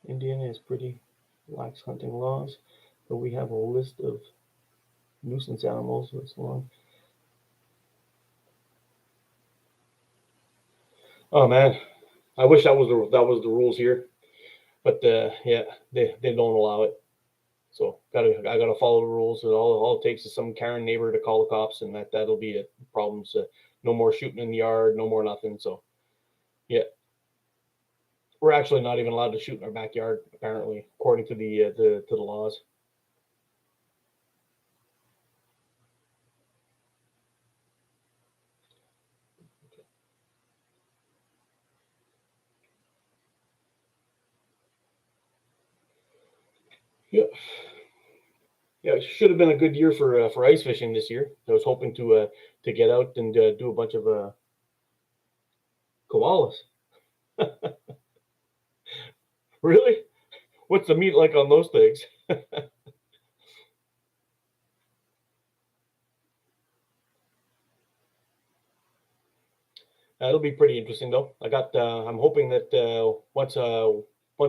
Indiana has pretty lax hunting laws, but we have a list of nuisance animals that's long. Oh man, I wish that was the rules here, but yeah, they don't allow it. So I gotta follow the rules. And all it takes is some Karen neighbor to call the cops, and that'll be it. Problems. No more shooting in the yard. No more nothing. So yeah, we're actually not even allowed to shoot in our backyard apparently, according to the laws. Yeah, yeah. It should have been a good year for ice fishing this year. I was hoping to get out and do a bunch of koalas. Really? What's the meat like on those things? It'll be pretty interesting though. I'm hoping that once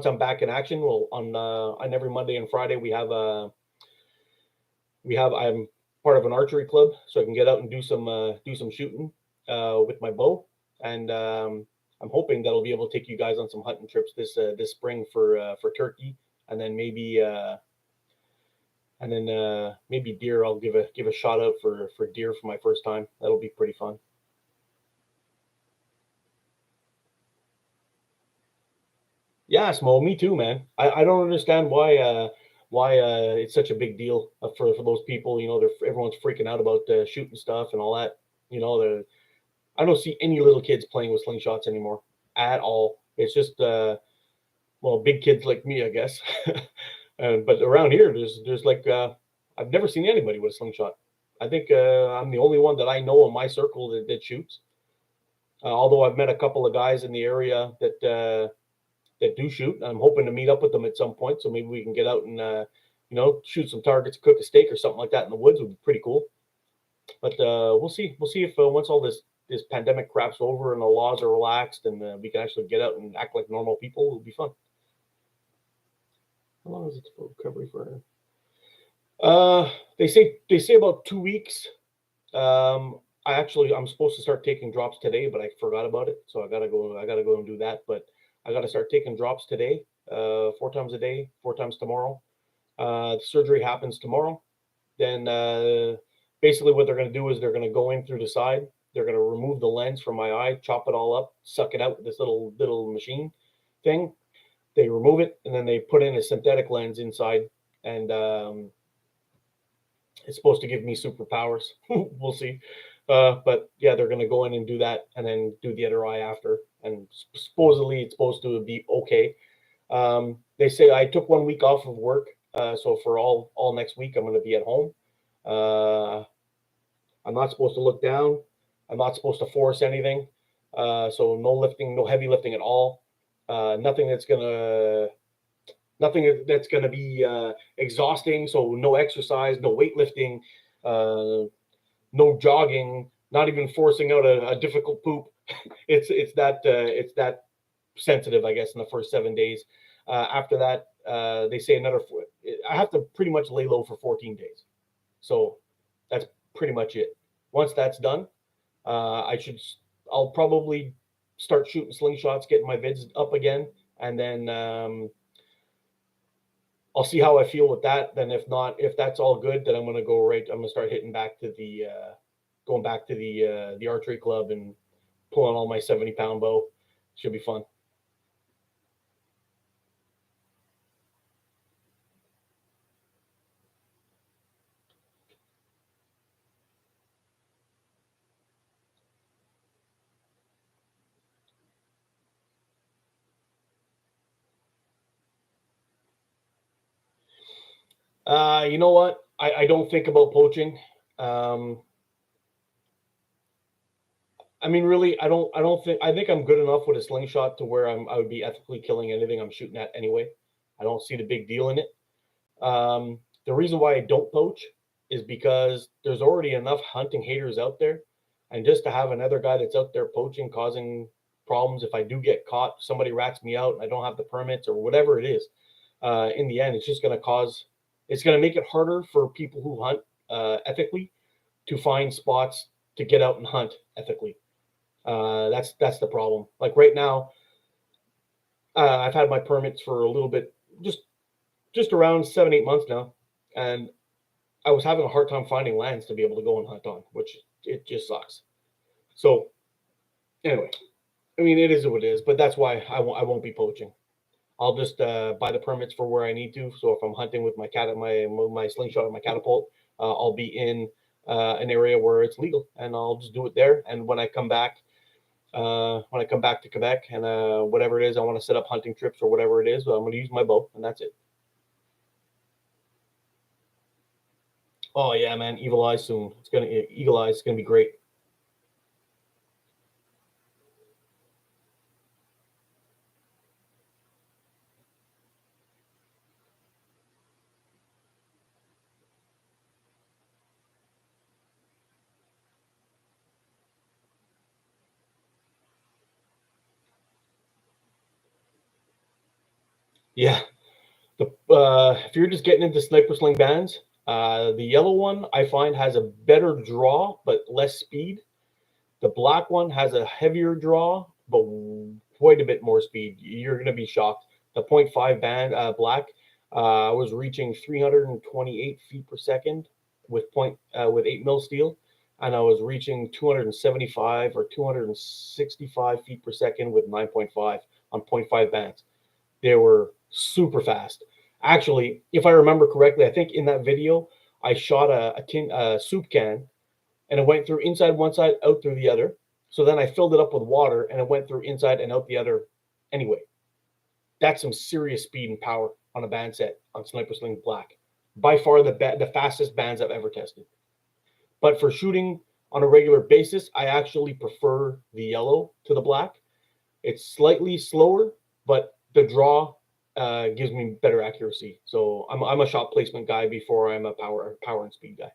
I'm back in action, well, on every Monday and Friday I'm part of an archery club, so I can get out and do some shooting with my bow, and I'm hoping that I'll be able to take you guys on some hunting trips this spring for turkey, and then maybe deer. I'll give a shot out for deer for my first time. That'll be pretty fun. Yeah, Smo, me too, man. I don't understand why it's such a big deal for those people. Everyone's freaking out about shooting stuff and all that. I don't see any little kids playing with slingshots anymore at all. It's just well, big kids like me, I guess. But around here, there's like I've never seen anybody with a slingshot. I think I'm the only one that I know in my circle that shoots. Although I've met a couple of guys in the area that do shoot. I'm hoping to meet up with them at some point, so maybe we can get out and shoot some targets, cook a steak or something like that in the woods. Would be pretty cool. But we'll see. We'll see if once all this pandemic crap's over and the laws are relaxed and we can actually get out and act like normal people. It'll be fun. How long is it for recovery for? They say about 2 weeks. I'm supposed to start taking drops today, but I forgot about it, so I gotta go and do that. But I gotta start taking drops today, 4 times a day, 4 times tomorrow. The surgery happens tomorrow. Then basically what they're gonna do is they're gonna go in through the side. They're gonna remove the lens from my eye, chop it all up, suck it out with this little machine thing. They remove it and then they put in a synthetic lens inside, and it's supposed to give me superpowers. We'll see. But yeah, they're going to go in and do that and then do the other eye after. And supposedly it's supposed to be okay. They say I took 1 week off of work. So for all next week, I'm going to be at home. Uh, I'm not supposed to look down. I'm not supposed to force anything. So no lifting, no heavy lifting at all. Nothing that's going to be exhausting. So no exercise, no weightlifting, no jogging, not even forcing out a difficult poop. It's that sensitive, I guess, in the first 7 days. After that, they say another. I have to pretty much lay low for 14 days. So that's pretty much it. Once that's done, I'll probably start shooting slingshots, getting my vids up again, and then I'll see how I feel with that. Then if not, if that's all good, then I'm gonna go right. I'm gonna start hitting back to going back to the archery club and pulling all my 70-pound bow. Should be fun. You know what? I don't think about poaching. Um, I mean, really, I don't think. I think I'm good enough with a slingshot to where I would be ethically killing anything I'm shooting at anyway. I don't see the big deal in it. The reason why I don't poach is because there's already enough hunting haters out there. And just to have another guy that's out there poaching, causing problems. If I do get caught, somebody rats me out, and I don't have the permits or whatever it is. In the end, it's just going to it's going to make it harder for people who hunt ethically to find spots to get out and hunt ethically. That's the problem. Like right now, I've had my permits for a little bit, just around 7-8 months now, and I was having a hard time finding lands to be able to go and hunt on, which it just sucks. So anyway, I mean, it is what it is, but that's why I won't be poaching. I'll just buy the permits for where I need to. So if I'm hunting with my slingshot or my catapult, I'll be in an area where it's legal, and I'll just do it there. And when I come back to Quebec and whatever it is, I want to set up hunting trips or whatever it is, I'm going to use my bow, and that's it. Oh yeah, man, Eagle Eye soon. Eagle Eye is gonna be great. Yeah, if you're just getting into sniper sling bands, the yellow one I find has a better draw but less speed. The black one has a heavier draw but quite a bit more speed. You're gonna be shocked. The .5 band black, I was reaching 328 feet per second with 8 mil steel, and I was reaching 275 or 265 feet per second with 9.5 on .5 bands. They were super fast. Actually, if I remember correctly, I think in that video I shot a soup can, and it went through inside one side, out through the other. So then I filled it up with water, and it went through inside and out the other. Anyway, that's some serious speed and power on a band set on Sniper Sling Black. By far the fastest bands I've ever tested. But for shooting on a regular basis, I actually prefer the yellow to the black. It's slightly slower, but the draw gives me better accuracy. So I'm a shot placement guy before I'm a power and speed guy.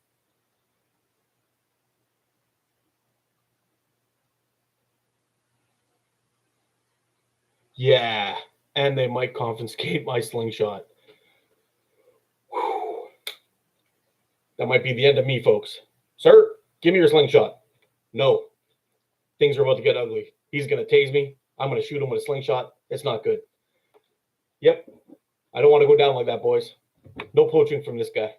Yeah, and they might confiscate my slingshot. Whew. That might be the end of me, folks. Sir, give me your slingshot. No, things are about to get ugly. He's going to tase me. I'm going to shoot him with a slingshot. It's not good. Yep. I don't want to go down like that, boys. No poaching from this guy.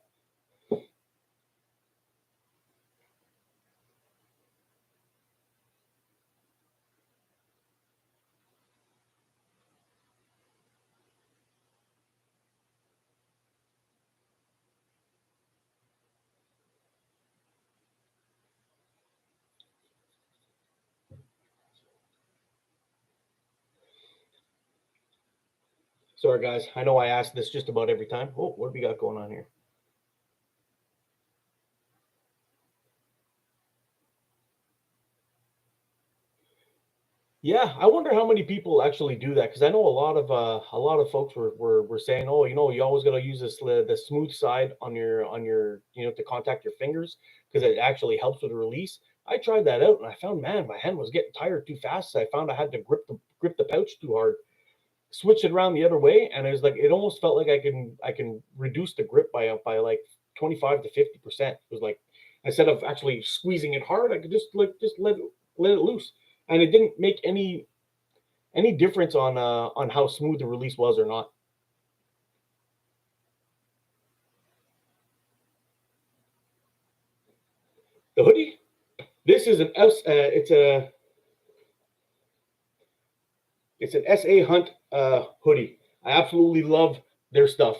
Sorry, guys. I know I ask this just about every time. Oh, what do we got going on here? Yeah, I wonder how many people actually do that, because I know a lot of folks were saying, oh, you always got to use the smooth side on your to contact your fingers because it actually helps with the release. I tried that out and I found, man, my hand was getting tired too fast. So I found I had to grip the pouch too hard. Switch it around the other way, and it was like it almost felt like I can reduce the grip by like 25 to 50%. It was like instead of actually squeezing it hard, I could just let it loose, and it didn't make any difference on how smooth the release was or not. The hoodie, this is it's an SA Hunt hoodie. I absolutely love their stuff.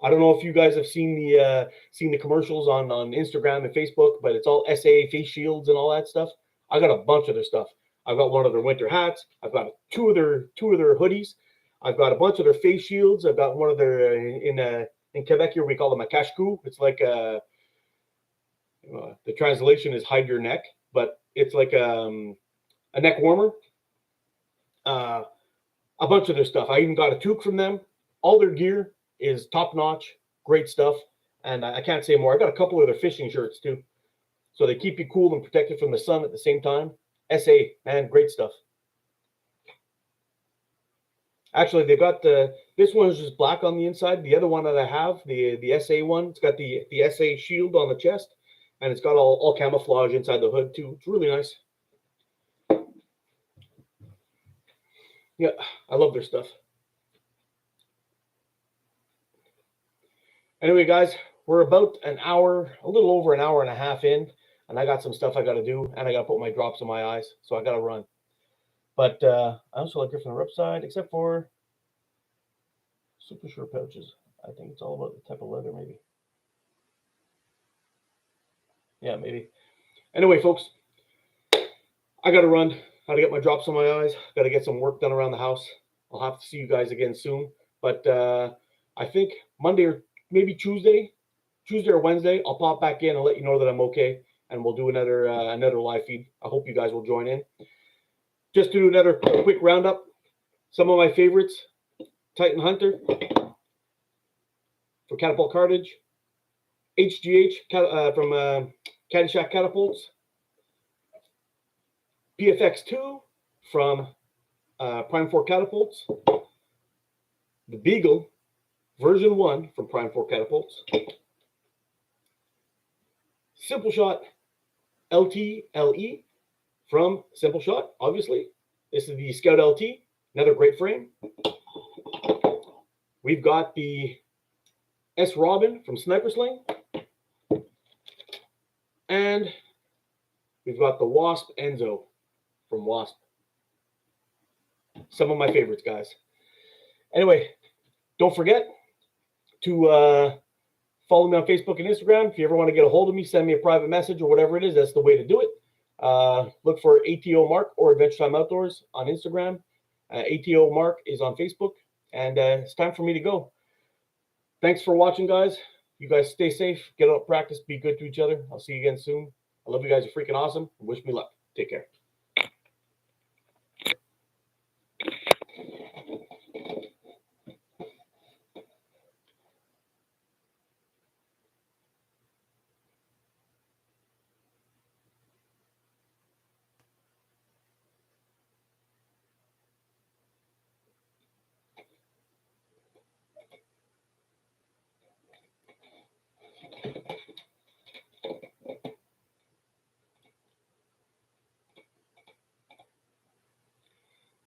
I don't know if you guys have seen the commercials on Instagram and Facebook, but it's all SA face shields and all that stuff. I got a bunch of their stuff. I've got one of their winter hats. I've got two of their hoodies. I've got a bunch of their face shields. I've got one of their in Quebec here we call them a cache-cou. It's like the translation is hide your neck, but it's like a neck warmer. Uh, a bunch of their stuff. I even got a toque from them. All their gear is top notch, great stuff, and I can't say more. I got a couple of their fishing shirts too. So they keep you cool and protected from the sun at the same time. SA, man, great stuff. Actually, they've got this one is just black on the inside. The other one that I have, the SA one, it's got the SA shield on the chest, and it's got all camouflage inside the hood too. It's really nice. Yeah, I love their stuff. Anyway, guys, we're about an hour, a little over an hour and a half in, and I got some stuff I got to do, and I got to put my drops in my eyes, so I got to run. But I also like different rub side, except for super short pouches. I think it's all about the type of leather, maybe. Yeah, maybe. Anyway, folks, I got to run. Got to get my drops on my eyes. Got to get some work done around the house. I'll have to see you guys again soon. But I think Monday or maybe Tuesday or Wednesday, I'll pop back in and let you know that I'm okay, and we'll do another live feed. I hope you guys will join in. Just to do another quick roundup. Some of my favorites: Titan Hunter for catapult cartridge, HGH from Caddyshack Catapults, PFX2 from Prime 4 Catapults, the Beagle version 1 from Prime 4 Catapults, Simple Shot LT-LE from Simple Shot, obviously. This is the Scout LT, another great frame. We've got the S Robin from Sniper Sling. And we've got the Wasp Enzo from Wasp. Some of my favorites, guys. Anyway, don't forget to follow me on Facebook and Instagram. If you ever want to get a hold of me, send me a private message or whatever it is. That's the way to do it. Look for ATO Mark or Adventure Time Outdoors on Instagram. ATO Mark is on Facebook. And it's time for me to go. Thanks for watching, guys. You guys stay safe. Get out, practice, be good to each other. I'll see you again soon. I love you guys. You're freaking awesome. Wish me luck. Take care.